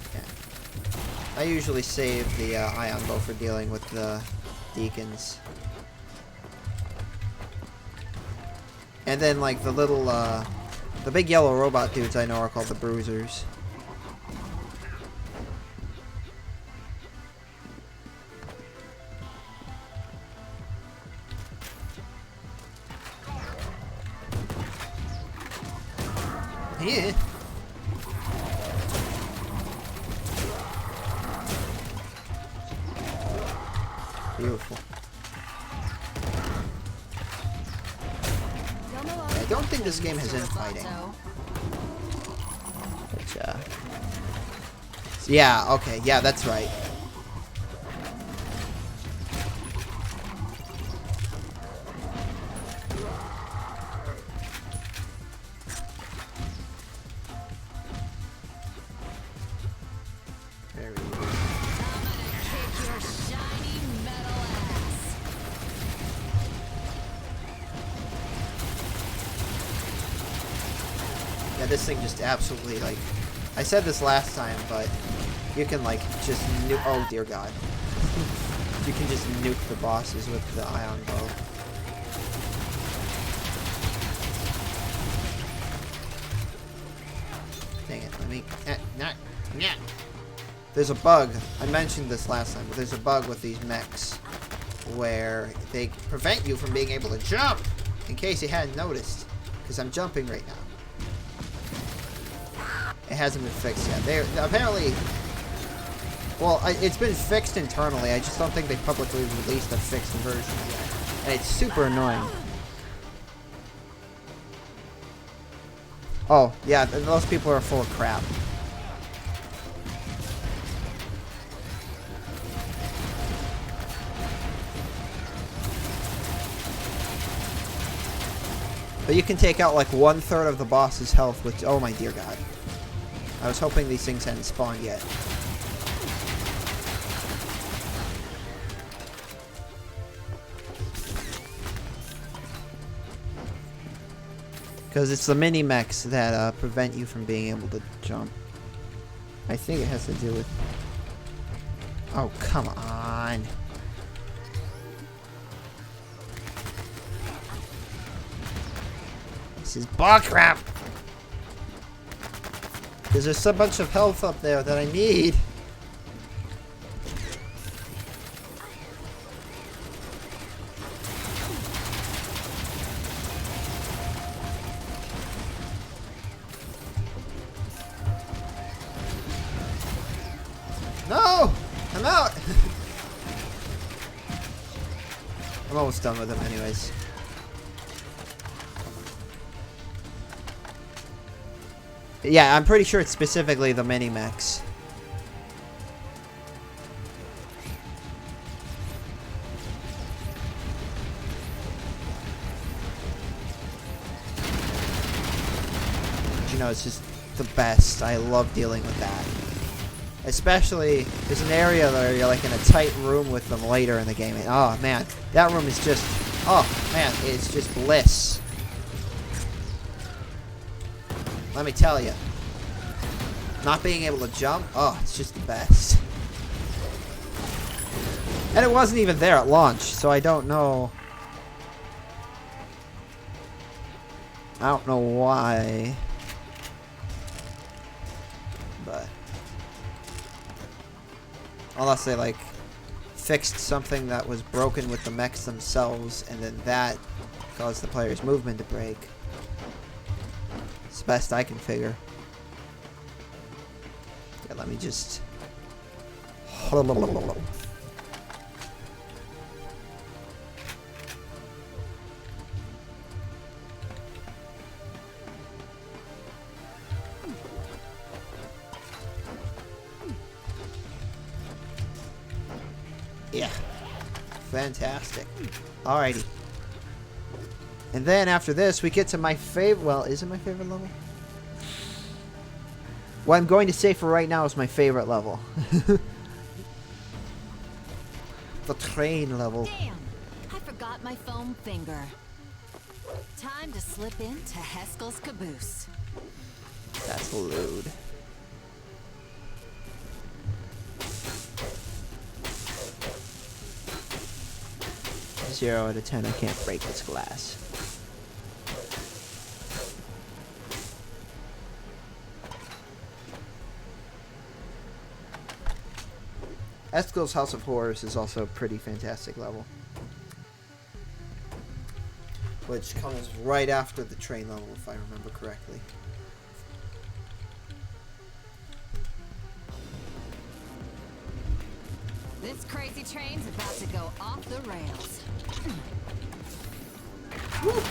Okay. I usually save the ion bow for dealing with the deacons. And then, like, the little, the big yellow robot dudes I know are called the bruisers. Yeah. Beautiful. I don't think this game has infighting. But, yeah, okay, yeah, that's right. Very good. I'm gonna kick your shiny metal ass. Yeah, this thing just absolutely, like... I said this last time, but you can, like, just nuke... Oh, dear God. You can just nuke the bosses with the ion bow. Dang it, let me... Nah. There's a bug. I mentioned this last time, but there's a bug with these mechs where they prevent you from being able to jump, in case you hadn't noticed, because I'm jumping right now. It hasn't been fixed yet. They apparently... Well, it's been fixed internally. I just don't think they publicly released a fixed version yet. And it's super annoying. Oh, yeah, those people are full of crap. But you can take out like 1/3 of the boss's health with... Oh my dear God. I was hoping these things hadn't spawned yet. Because it's the mini-mechs that prevent you from being able to jump. I think it has to do with... Oh, come on. This is bullcrap. Because there's a bunch of health up there that I need. No! I'm out! I'm almost done with him anyways. Yeah, I'm pretty sure it's specifically the mini-mechs. You know, it's just the best. I love dealing with that. Especially, there's an area where you're like in a tight room with them later in the game. And, oh man, that room is just, oh man, it's just bliss. Let me tell you. Not being able to jump, oh, it's just the best. And it wasn't even there at launch, so I don't know. I don't know why. But unless they like fixed something that was broken with the mechs themselves, and then that caused the player's movement to break. It's the best I can figure. Yeah, let me just... Yeah. Fantastic. Alrighty. And then after this, we get to my favorite... Well, is it my favorite level? What I'm going to say for right now is my favorite level. The train level. Damn! I forgot my foam finger. Time to slip into Heskel's caboose. That's lewd. Zero out of 10, I can't break this glass. Eskel's House of Horrors is also a pretty fantastic level. Which comes right after the train level, if I remember correctly. This crazy train's about to go off the rails. We're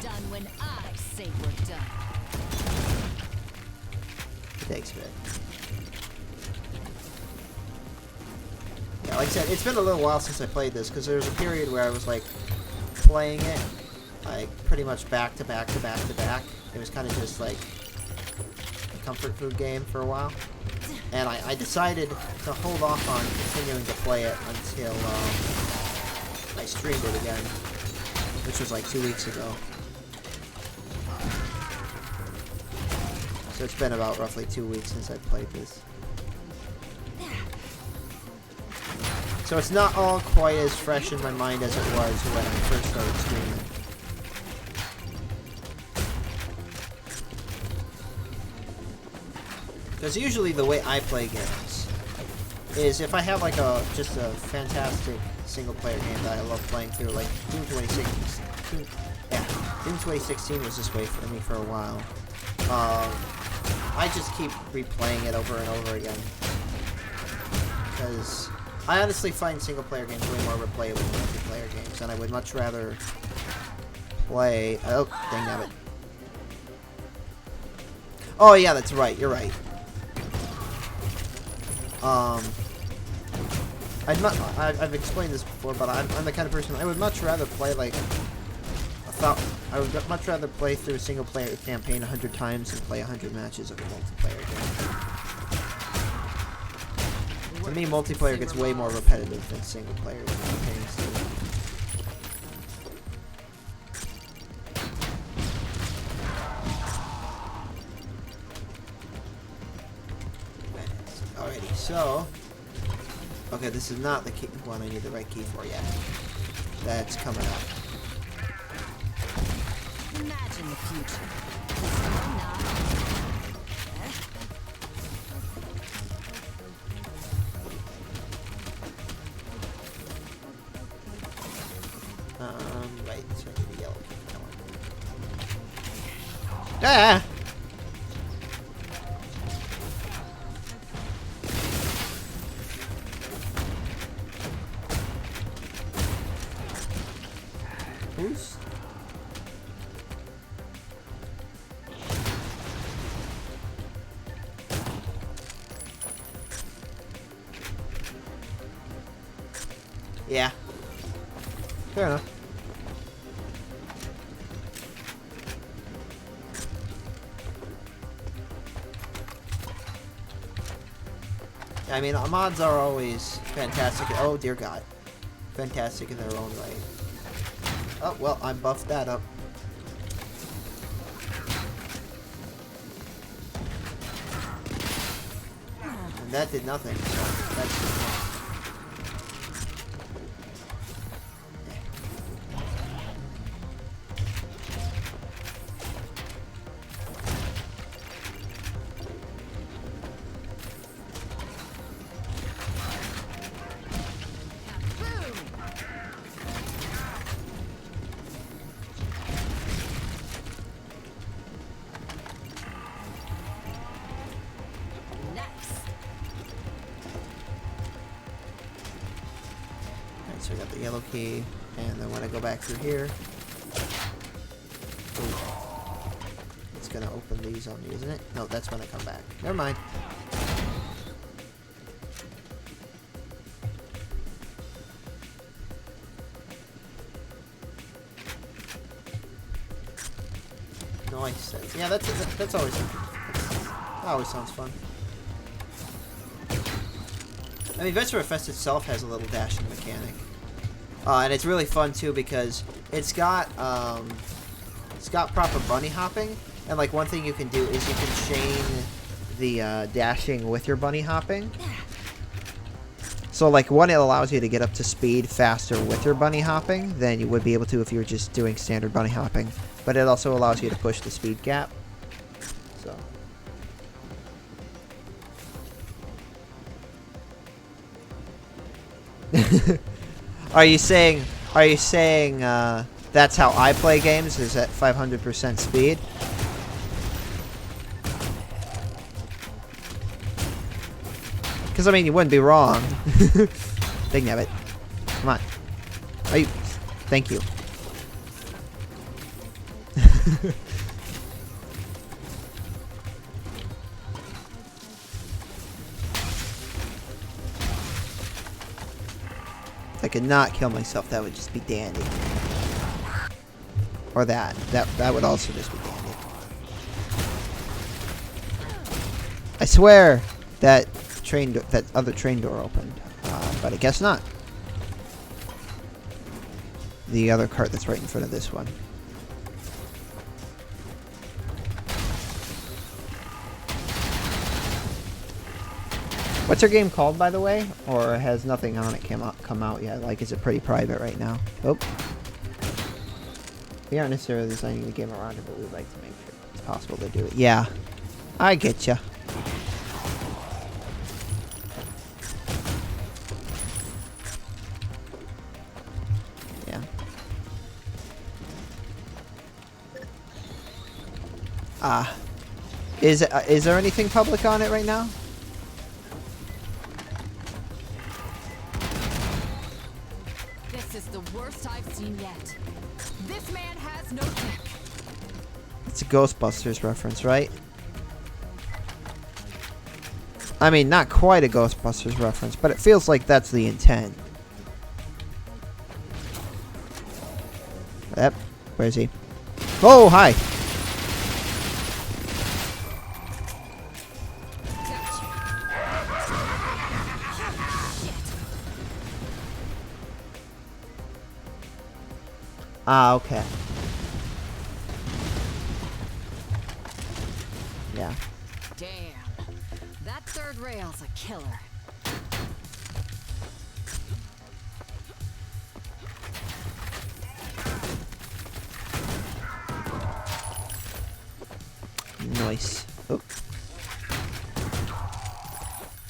done when I say we're done. Thanks, man. Yeah, like I said, it's been a little while since I played this, because there was a period where I was, like, playing it, like, pretty much back to back to back to back. It was kind of just, like, a comfort food game for a while. And I decided to hold off on continuing to play it until I streamed it again, which was like 2 weeks ago. So it's been about roughly 2 weeks since I played this. So it's not all quite as fresh in my mind as it was when I first started streaming. Because usually the way I play games is if I have like just a fantastic single player game that I love playing through, like Doom 2016. Yeah, Doom 2016 was this way for me for a while. I just keep replaying it over and over again. Because I honestly find single player games way more replayable than multiplayer games, and I would much rather play... Oh, dang it. Oh yeah, that's right, you're right. I've explained this before, but I'm the kind of person I would much rather play like I would much rather play through a single player campaign 100 times than play 100 matches of a multiplayer game. To me, multiplayer gets way more repetitive than single player campaigns do. Alrighty, so... Okay, this is not the key one I need the right key for yet. That's coming up. Imagine the future. Right, so I need the yellow key for that one. Ah! Who's? Yeah. Fair enough. I mean, mods are always fantastic. Oh, dear God. Fantastic in their own right. Oh, well, I buffed that up. And that did nothing, so that's... So I got the yellow key, and then when I go back through here, ooh, it's gonna open these on me, isn't it? No, that's when I come back. Never mind. Nice. Yeah, that's always that always sounds fun. I mean, Viscerafest itself has a little dashing mechanic, and it's really fun too because it's got proper bunny hopping, and like one thing you can do is you can chain the dashing with your bunny hopping. So like one, it allows you to get up to speed faster with your bunny hopping than you would be able to if you were just doing standard bunny hopping. But it also allows you to push the speed gap. So. Are you saying that's how I play games, is at 500% speed? Because, I mean, you wouldn't be wrong. Dang it. Come on. Are you... Thank you. If I could not kill myself, that would just be dandy. Or that would also just be dandy. I swear that other train door opened, but I guess not. The other cart that's right in front of this one. What's her game called, by the way? Or has nothing on it come out yet? Like, is it pretty private right now? Oh. We aren't necessarily designing the game around it, but we'd like to make sure it's possible to do it. Yeah. I get ya. Yeah. Is there anything public on it right now? This is the worst I've seen yet. This man has no kick. It's a Ghostbusters reference, right? I mean, not quite a Ghostbusters reference, but it feels like that's the intent. Yep. Where is he? Oh, hi! Ah, okay. Yeah. Damn. That third rail's a killer. Nice. Oh.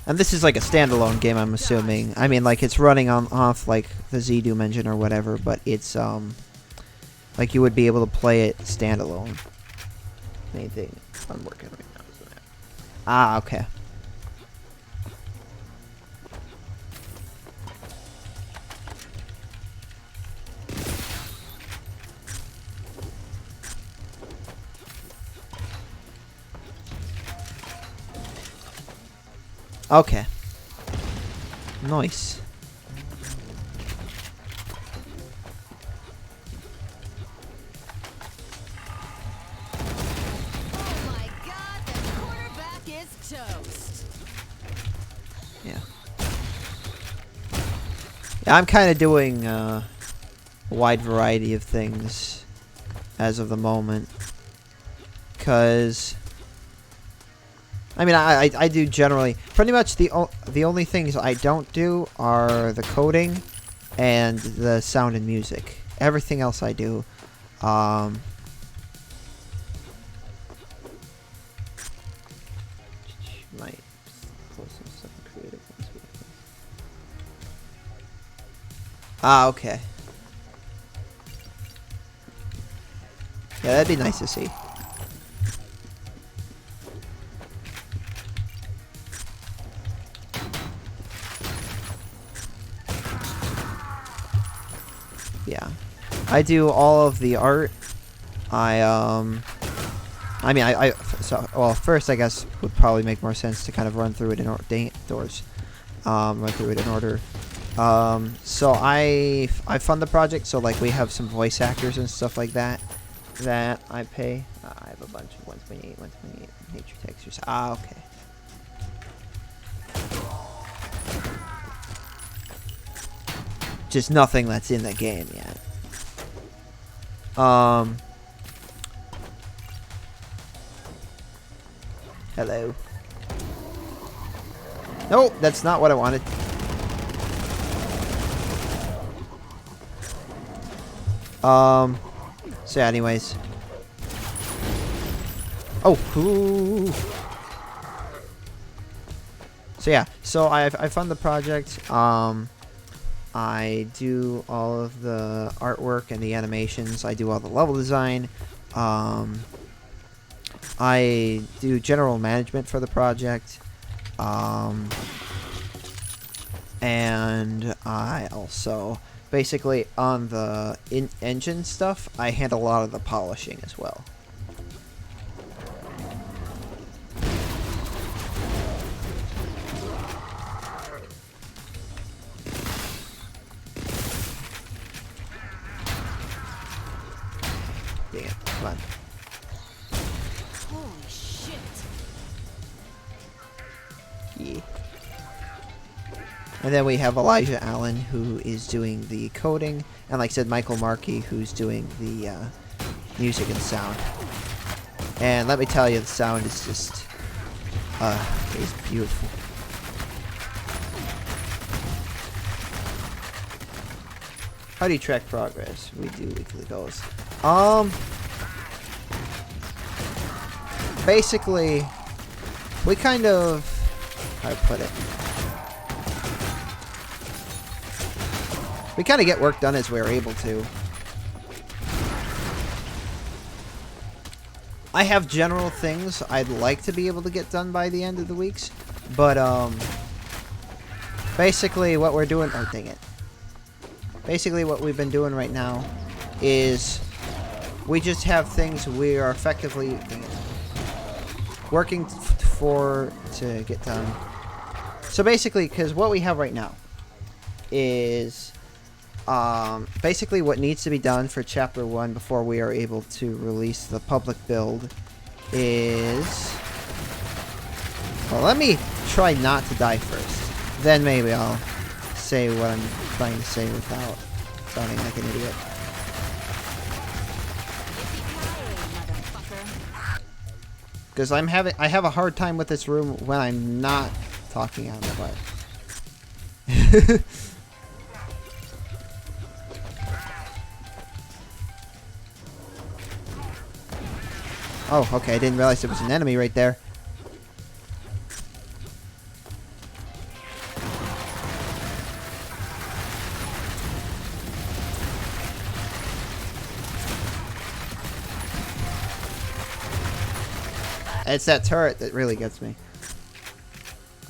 And this is like a standalone game, I'm assuming. I mean, like, it's running off like the Z-Doom engine or whatever, but it's like you would be able to play it standalone. Main thing I'm working right now is that. Ah, okay. Okay. Nice. Yeah. Yeah, I'm kind of doing a wide variety of things as of the moment. Because, I mean, I do generally, pretty much the only things I don't do are the coding and the sound and music. Everything else I do. Ah, okay. Yeah, that'd be nice to see. I do all of the art. Well, first I guess would probably make more sense to kind of run through it in run through it in order. So I fund the project, so like we have some voice actors and stuff like that I pay. I have a bunch of 128 nature textures. Okay. Just nothing that's in the game yet. Hello. No, that's not what I wanted. So yeah, anyways. Oh, ooh. So yeah, so I fund the project. I do all of the artwork and the animations. I do all the level design. I do general management for the project. And I also, basically, on the engine stuff, I handle a lot of the polishing as well. Dang it, come on. Holy shit. Yeah. And then we have Elijah Allen, who is doing the coding, and like I said, Michael Markey, who's doing the music and sound. And let me tell you, the sound is just, is beautiful. How do you track progress? We do weekly goals. Basically, we kind of, how to put it? We kind of get work done as we're able to. I have general things I'd like to be able to get done by the end of the weeks, but basically what we're doing, oh dang it. Basically what we've been doing right now is we just have things we are effectively working for to get done. So basically, because what we have right now is basically what needs to be done for Chapter 1 before we are able to release the public build is... Well, let me try not to die first. Then maybe I'll say what I'm trying to say without sounding like an idiot. Because I have a hard time with this room when I'm not talking out of my butt. Oh, okay, I didn't realize there was an enemy right there. It's that turret that really gets me.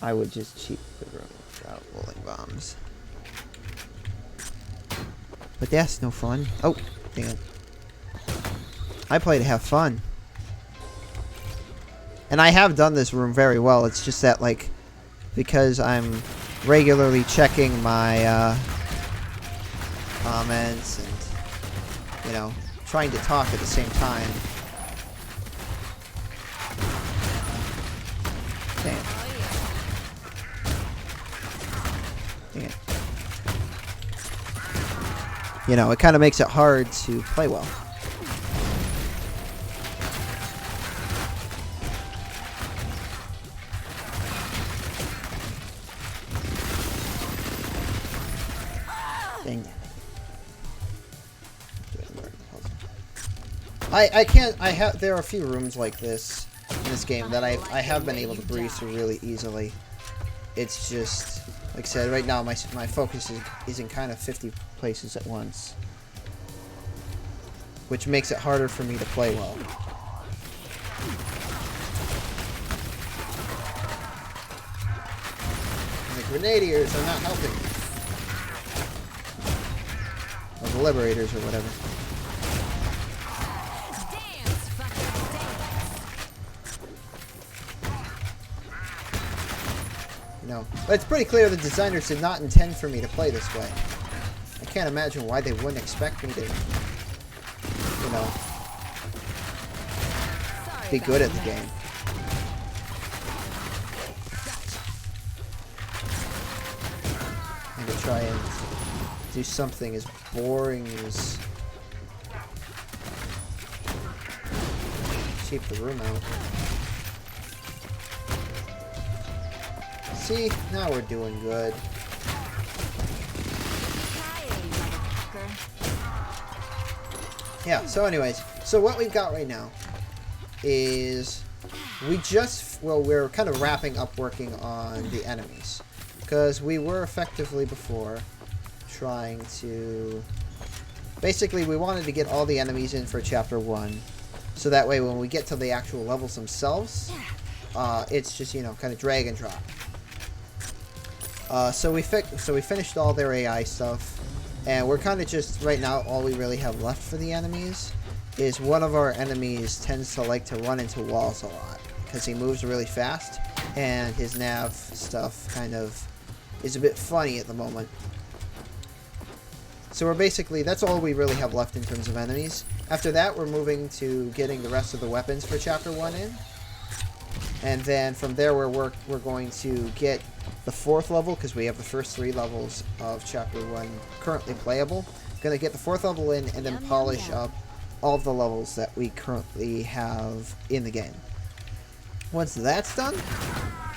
I would just cheat the room without rolling bombs. But that's no fun. Oh, dang it. I play to have fun. And I have done this room very well. It's just that, like, because I'm regularly checking my comments and, you know, trying to talk at the same time. Damn. Dang it. You know, it kind of makes it hard to play well. Dang it. There are a few rooms like this in this game that I have been able to breeze through really easily. It's just, like I said, right now my focus is in kind of 50 places at once, which makes it harder for me to play well. And the grenadiers are not helping. Or the liberators or whatever. know. But it's pretty clear the designers did not intend for me to play this way. I can't imagine why they wouldn't expect me to, you know, be good at the game. And to try and do something as boring as keep the room out. See, now we're doing good. Yeah, so anyways, so what we've got right now is we're kind of wrapping up working on the enemies. Because we were effectively before trying to... Basically, we wanted to get all the enemies in for Chapter 1. So that way, when we get to the actual levels themselves, it's just, you know, kind of drag and drop. So we finished all their AI stuff. And we're kind of just, right now, all we really have left for the enemies is one of our enemies tends to like to run into walls a lot. Because he moves really fast. And his nav stuff kind of is a bit funny at the moment. So we're basically, that's all we really have left in terms of enemies. After that, we're moving to getting the rest of the weapons for Chapter 1 in. And then from there, we're going to get the 4th level, because we have the first 3 levels of Chapter 1 currently playable. Going to get the 4th level in, and then polish up all of the levels that we currently have in the game. Once that's done,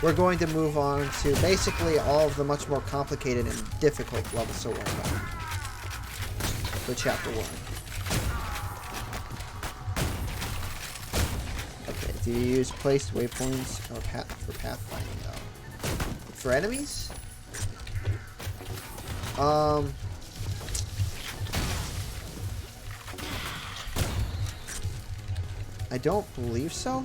we're going to move on to basically all of the much more complicated and difficult levels to work on for Chapter 1. Okay, do you use placed waypoints or for pathfinding though? For enemies? I don't believe so.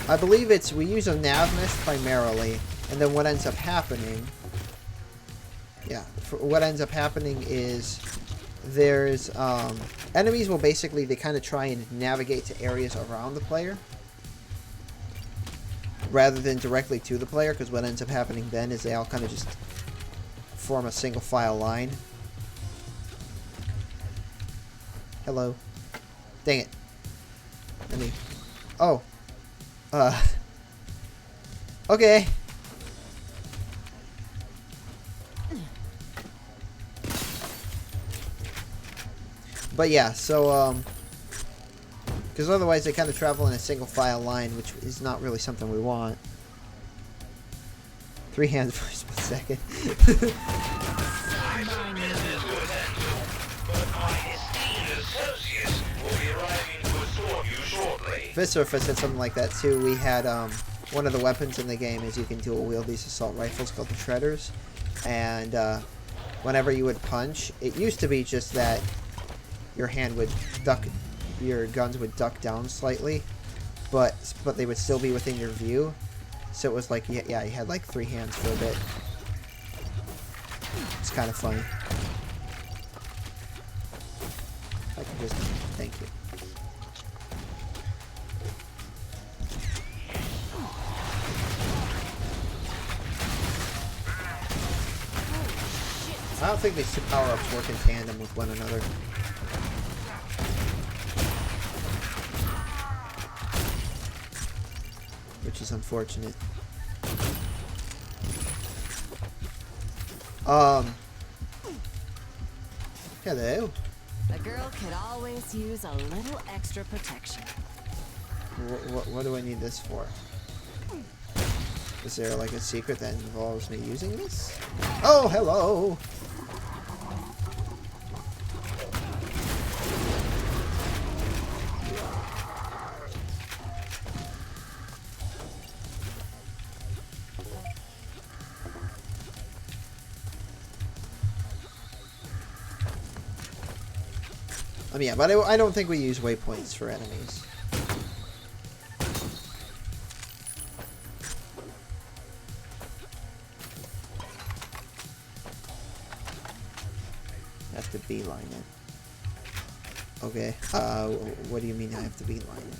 I believe we use a nav mesh primarily, and then what ends up happening... Yeah, what ends up happening is there's enemies will basically, they kind of try and navigate to areas around the player rather than directly to the player, because what ends up happening then is they all kind of just form a single file line. Hello. Dang it. Let me... Oh. Okay. But yeah, so, because otherwise they kind of travel in a single file line, which is not really something we want. 3 hands per split second. Viscerafest said something like that too. We had, one of the weapons in the game is you can dual wield these assault rifles called the Shredders. And, whenever you would punch, it used to be just that your hand would duck, your guns would duck down slightly, but they would still be within your view. So it was like, yeah, you had like 3 hands for a bit. It's kind of funny. I can just, thank you. I don't think these 2 power-ups work in tandem with one another. Which is unfortunate. Hello. A girl could always use a little extra protection. What do I need this for? Is there like a secret that involves me using this? Oh, hello! Yeah, but I don't think we use waypoints for enemies. I have to beeline it. Okay, what do you mean I have to beeline it?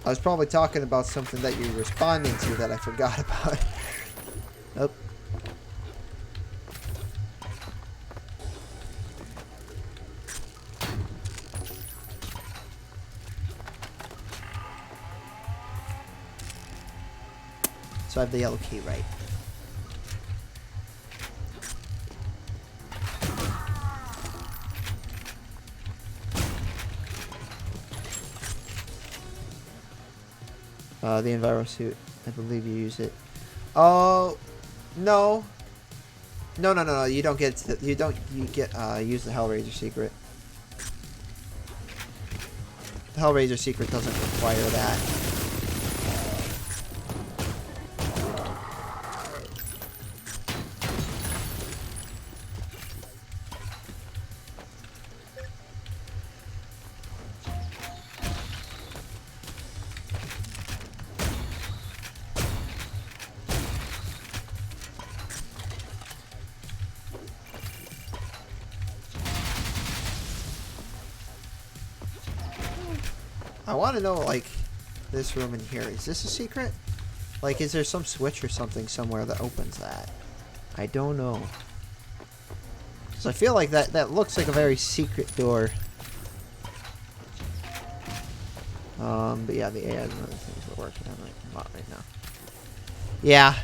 I was probably talking about something that you're responding to that I forgot about. Oh. So I have the yellow key, right? The Enviro suit. I believe you use it. Oh, no. No. You don't get. You get. Use the Hellraiser secret. The Hellraiser secret doesn't require that. I want to know, like, this room in here. Is this a secret? Like, is there some switch or something somewhere that opens that? I don't know. Because I feel like that looks like a very secret door. But yeah, the AI is one of the things we're working on a lot right now. Yeah.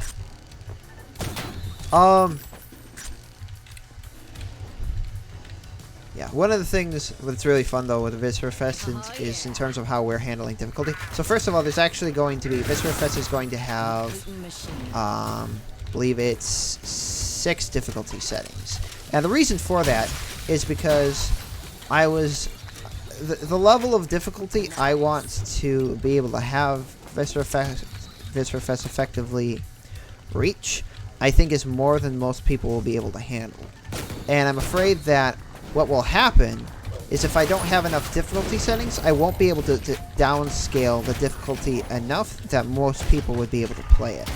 Yeah, one of the things that's really fun, though, with the Viscerafest is in terms of how we're handling difficulty. So first of all, there's actually going to be... Viscerafest is going to have... I believe it's 6 difficulty settings. And the reason for that is because I was... The level of difficulty I want to be able to have Viscerafest effectively reach, I think is more than most people will be able to handle. And I'm afraid that what will happen is if I don't have enough difficulty settings, I won't be able to downscale the difficulty enough that most people would be able to play it.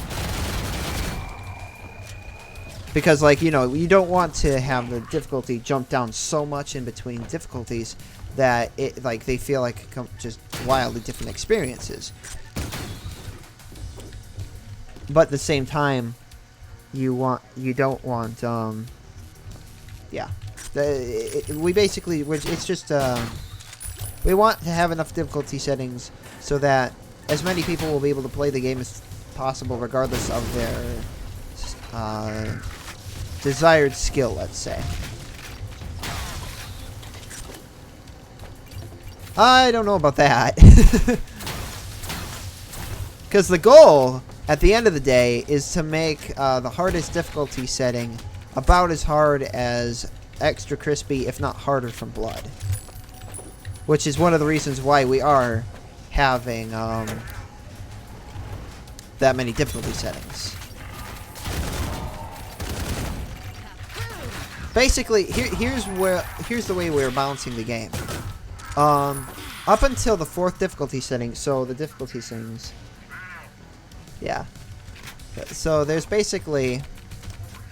Because, like, you know, you don't want to have the difficulty jump down so much in between difficulties that it, like, they feel like just wildly different experiences. But at the same time, you don't want, yeah. We basically, it's just, we want to have enough difficulty settings so that as many people will be able to play the game as possible regardless of their desired skill, let's say. I don't know about that. Because the goal, at the end of the day, is to make the hardest difficulty setting about as hard as Extra Crispy, if not harder, from Blood. Which is one of the reasons why we are having that many difficulty settings. Basically, here's the way we're balancing the game. Up until the 4th difficulty setting, so the difficulty settings, yeah. So there's basically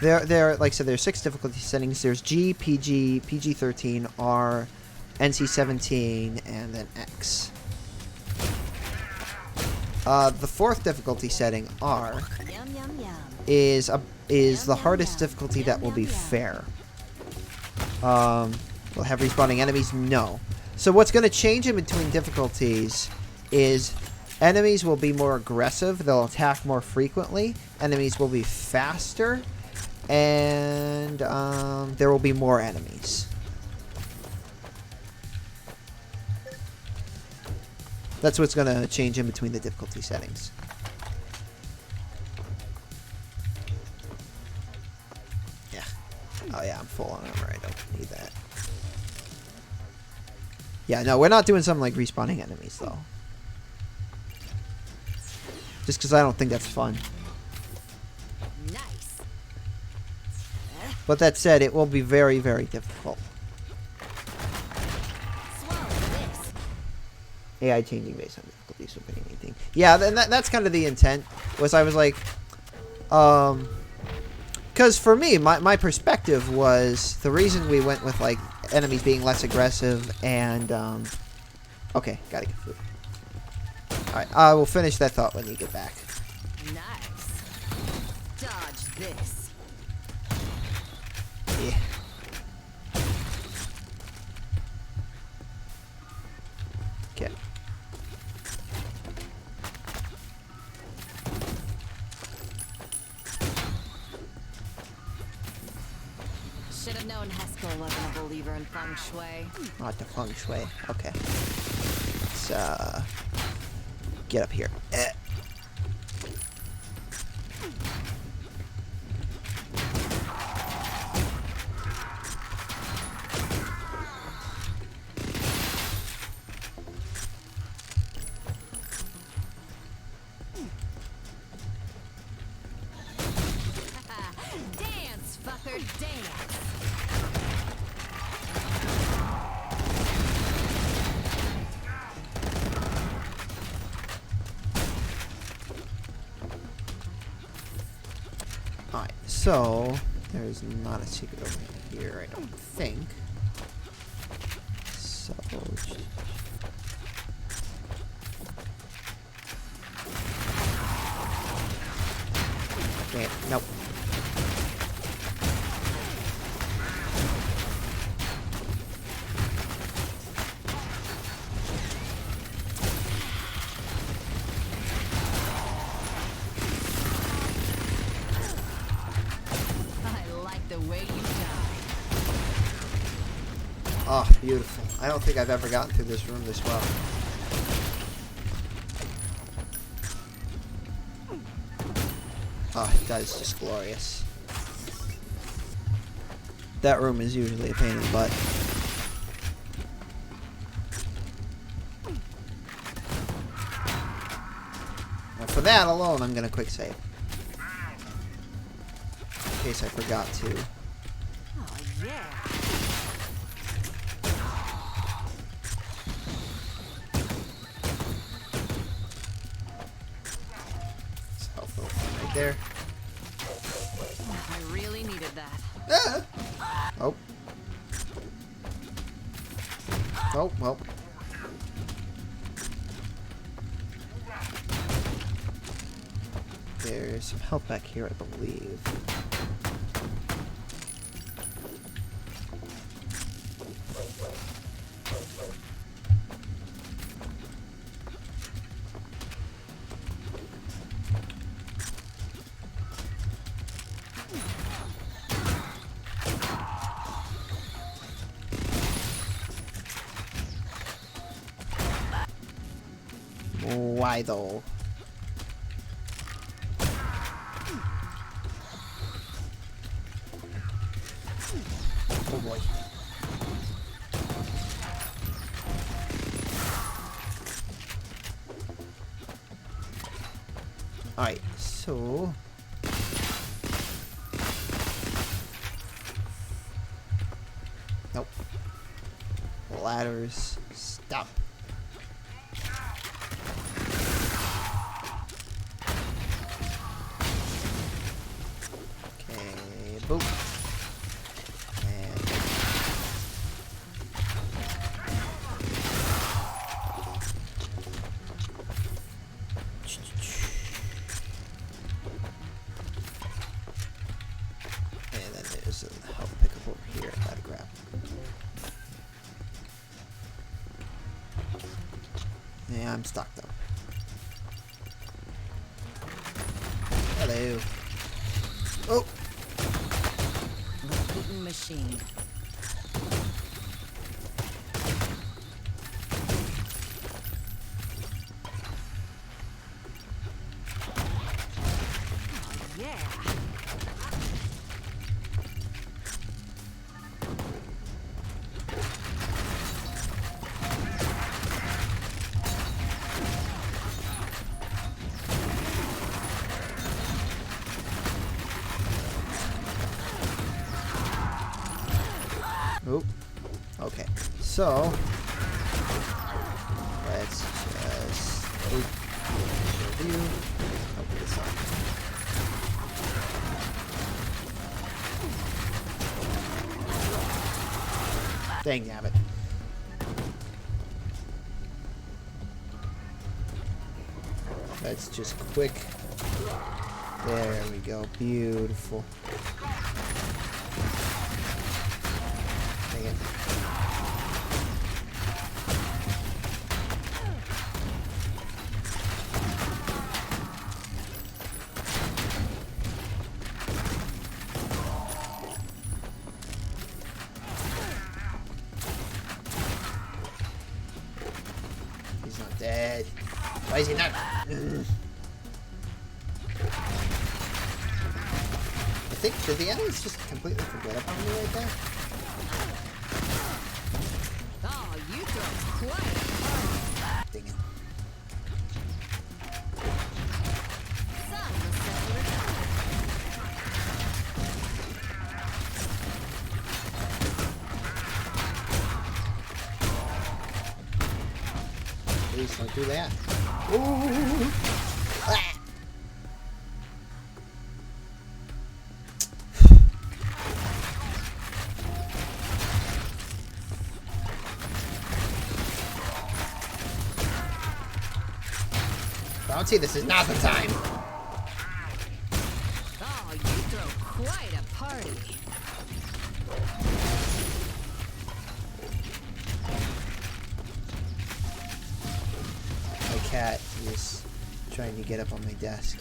like I said, there's 6 difficulty settings. There's G, PG, PG-13, R, NC-17, and then X. The 4th difficulty setting, R, is the hardest difficulty that will be fair. Will have respawning enemies? No. So what's going to change in between difficulties is enemies will be more aggressive. They'll attack more frequently. Enemies will be faster. And there will be more enemies. That's what's going to change in between the difficulty settings. Yeah. Oh yeah, I'm full on armor. I don't need that. Yeah, no, we're not doing something like respawning enemies, though. Just because I don't think that's fun. Nice. But that said, it will be very, very difficult. Swallow this. AI changing based on difficulty, so anything. Yeah, and that's kind of the intent. Was I was like, because for me, my perspective was the reason we went with like enemies being less aggressive and okay, gotta get food. Alright, I will finish that thought when you get back. Nice. Dodge this. Yeah. Okay. Should have known Haskell wasn't a believer in feng shui. Not the feng shui. Okay. Let's get up here. Dance, fucker, dance. Alright, so there's not a secret over here, I don't think. So damn, nope. I like the way you die. Oh, beautiful. I don't think I've ever gotten through this room this well. Oh, that is just glorious. That room is usually a pain in the butt. Well, for that alone, I'm gonna quick save. In case I forgot to. Oh, yeah. It's helpful right there. I really needed that. Ah! Oh. Oh, well. There's some help back here, I believe. Why though? Oh boy. Alright, so nope. Ladders. Stop. Okay, boop. And then there's a health pickup over here I gotta grab. Yeah, I'm stuck though. Hello. Oh! Putin machine. Oh, yeah. Oop. Okay. So let's just review. Open this up. Dang nabbit. That's just quick. There we go. Beautiful. Dang it. He's not dead. Why is he not? I think, did the enemies just completely forget about me right there? Oh, you throw quite Dang it. some will settle it down. Please don't do that. Ooh. Ah. Bounty, this is not the time. Oh, you throw quite a party. My cat is trying to get up on my desk.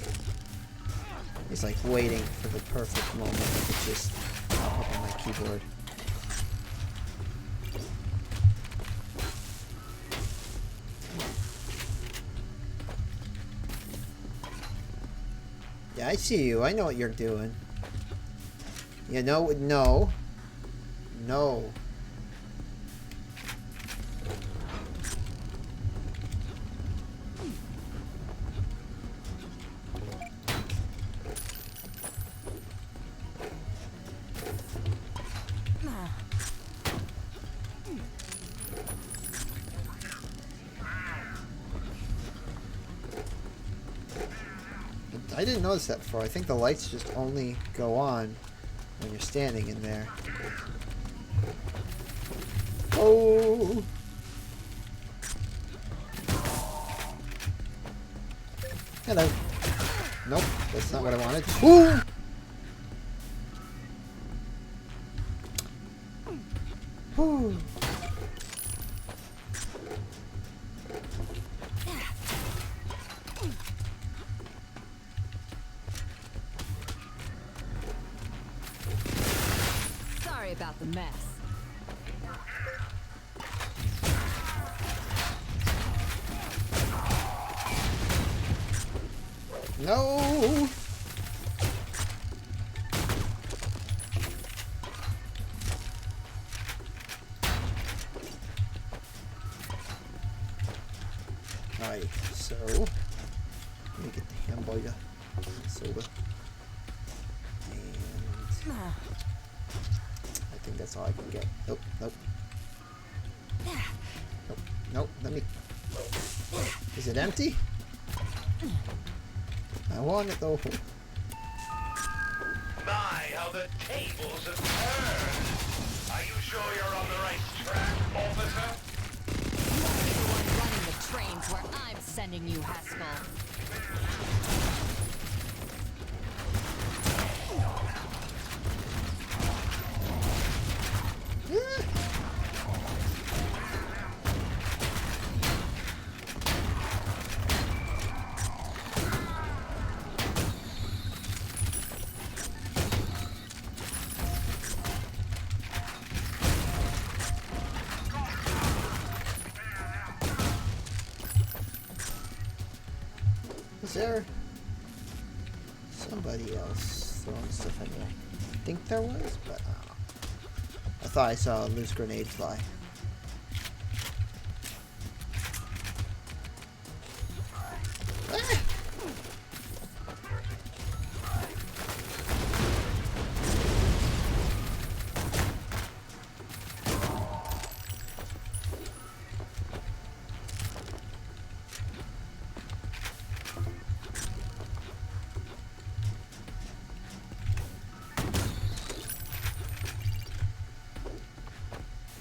He's like waiting for the perfect moment to just pop up on my keyboard. Yeah, I see you. I know what you're doing. You know, no. No. I didn't notice that before. I think the lights just only go on when you're standing in there. Oh! Hello. Nope, that's not what I wanted. Ooh! Ooh. Sorry about the mess. No! Alright, so let me get the hamburger soda. And I think that's all I can get. Nope, nope. Nope, nope, let me. Is it empty? I want it though. My, how the tables have turned. Are you sure you're on the right track, officer? You're the one running the trains where I'm sending you, Haskell. Is there somebody else throwing stuff in there? I think there was, but I don't know. I thought I saw a loose grenade fly. Ah!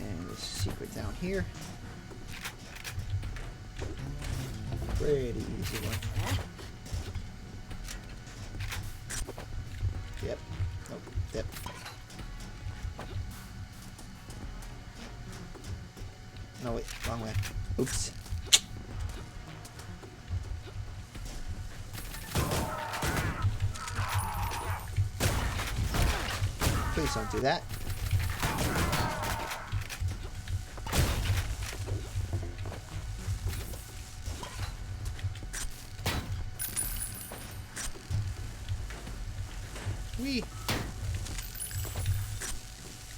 And there's a secret down here. Pretty easy one. Yep. Nope. Yep. No, wait. Wrong way. Oops. Please don't do that. Whee!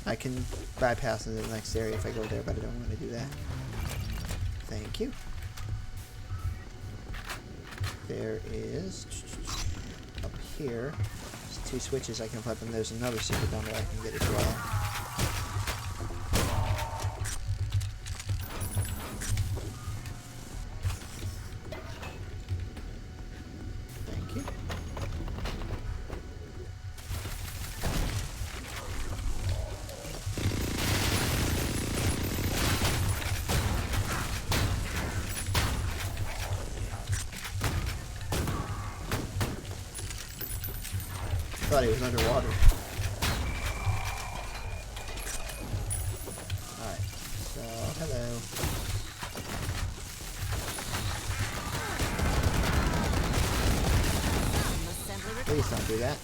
I can bypass into the next area if I go there, but I don't want to do that. Thank you. There is up here. There's 2 switches I can flip, and there's another secret down there I can get as well. Thank you. Thought he was underwater. Alright, so hello. Please don't do that.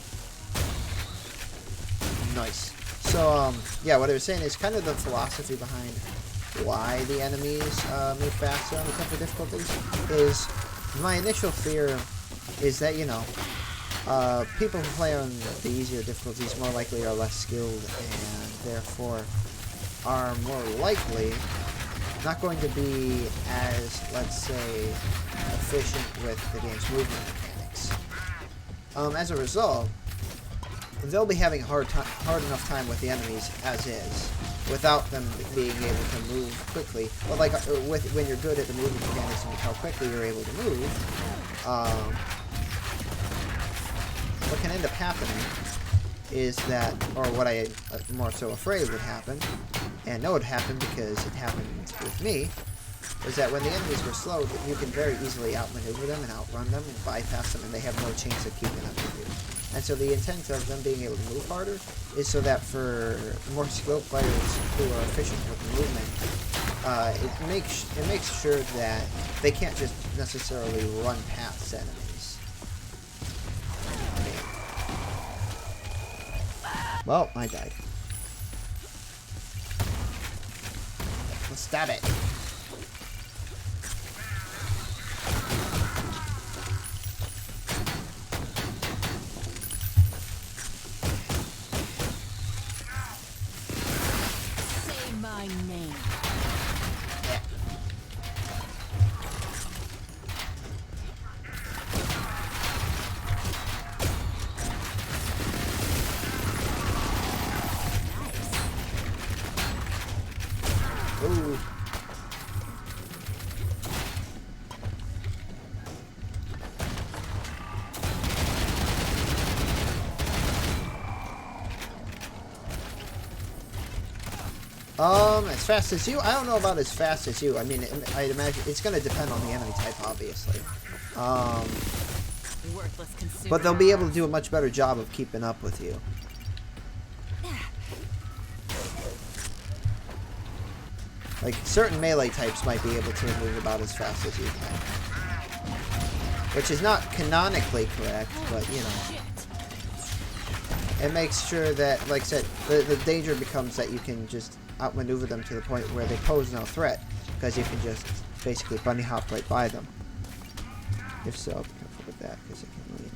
Nice. So, yeah, what I was saying is kind of the philosophy behind why the enemies move faster on the tougher difficulties is my initial fear is that, you know, people who play on the easier difficulties more likely are less skilled and therefore are more likely not going to be as, let's say, efficient with the game's movement mechanics. As a result, they'll be having a hard enough time with the enemies as is, without them being able to move quickly. But like when you're good at the movement mechanics and how quickly you're able to move, what can end up happening is that, or what I am more so afraid would happen, and know would happen because it happened with me, is that when the enemies were slow, you can very easily outmaneuver them and outrun them and bypass them, and they have no chance of keeping up with you. And so the intent of them being able to move harder is so that for more skilled players who are efficient with the movement, it makes sure that they can't just necessarily run past enemies. Well, I died. Let's stab it. Say my name. Yeah. Ooh. As fast as you? I don't know about as fast as you. I mean, I'd imagine it's going to depend on the enemy type, obviously. Worthless consumer. But they'll be able to do a much better job of keeping up with you. Like, certain melee types might be able to move about as fast as you can. Which is not canonically correct, but, you know. It makes sure that, like I said, the danger becomes that you can just outmaneuver them to the point where they pose no threat, because you can just basically bunny hop right by them. If so, be careful with that, because it can lead.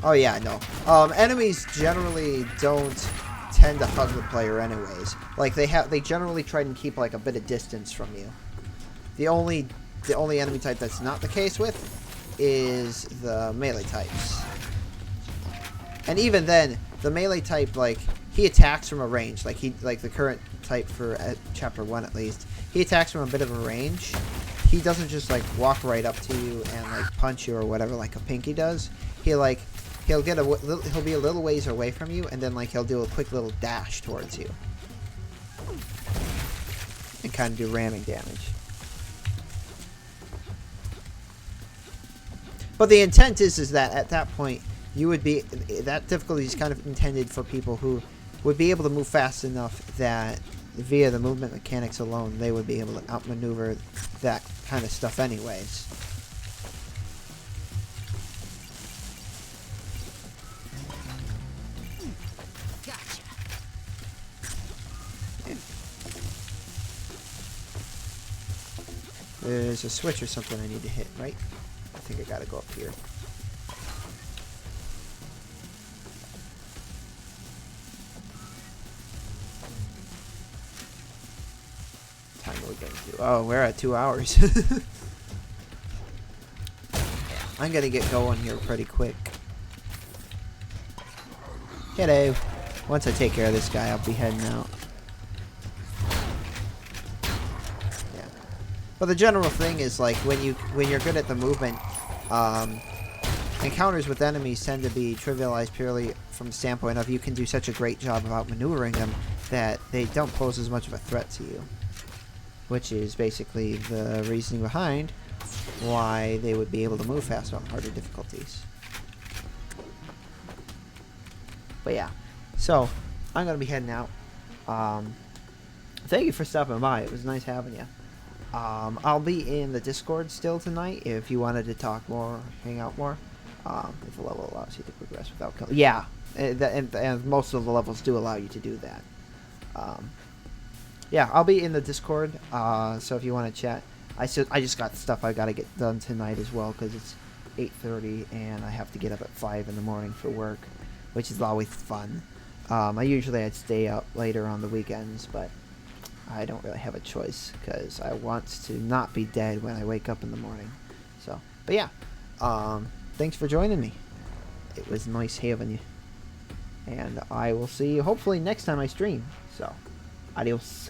Oh yeah, no. Enemies generally don't tend to hug the player anyways. Like they generally try and keep like a bit of distance from you. The only enemy type that's not the case with is the melee types. And even then, the melee type, like, he attacks from a range. Like the current type for chapter 1 at least, he attacks from a bit of a range. He doesn't just like walk right up to you and like punch you or whatever like a Pinky does. He'll be a little ways away from you, and then like he'll do a quick little dash towards you and kind of do ramming damage. But the intent is that at that point you would be, that difficulty is kind of intended for people who would be able to move fast enough that via the movement mechanics alone they would be able to outmaneuver that kind of stuff anyways. Gotcha. There's a switch or something I need to hit, right? I think I gotta go up here. Time are we getting to? Oh, we're at 2 hours. I'm gonna get going here pretty quick. Hello. Once I take care of this guy, I'll be heading out. Yeah. But the general thing is, like, when you're good at the movement, encounters with enemies tend to be trivialized purely from the standpoint of you can do such a great job of outmaneuvering them that they don't pose as much of a threat to you. Which is basically the reasoning behind why they would be able to move faster on harder difficulties. But yeah, so I'm going to be heading out. Thank you for stopping by. It was nice having you. I'll be in the Discord still tonight if you wanted to talk more, hang out more. If the level allows you to progress without killing. Yeah, and most of the levels do allow you to do that. Yeah, I'll be in the Discord, so if you want to chat. I just got stuff I got to get done tonight as well, because it's 8:30 and I have to get up at 5 in the morning for work, which is always fun. I'd stay up later on the weekends, but I don't really have a choice, because I want to not be dead when I wake up in the morning. So, but yeah, thanks for joining me. It was nice having you. And I will see you hopefully next time I stream. So, adios.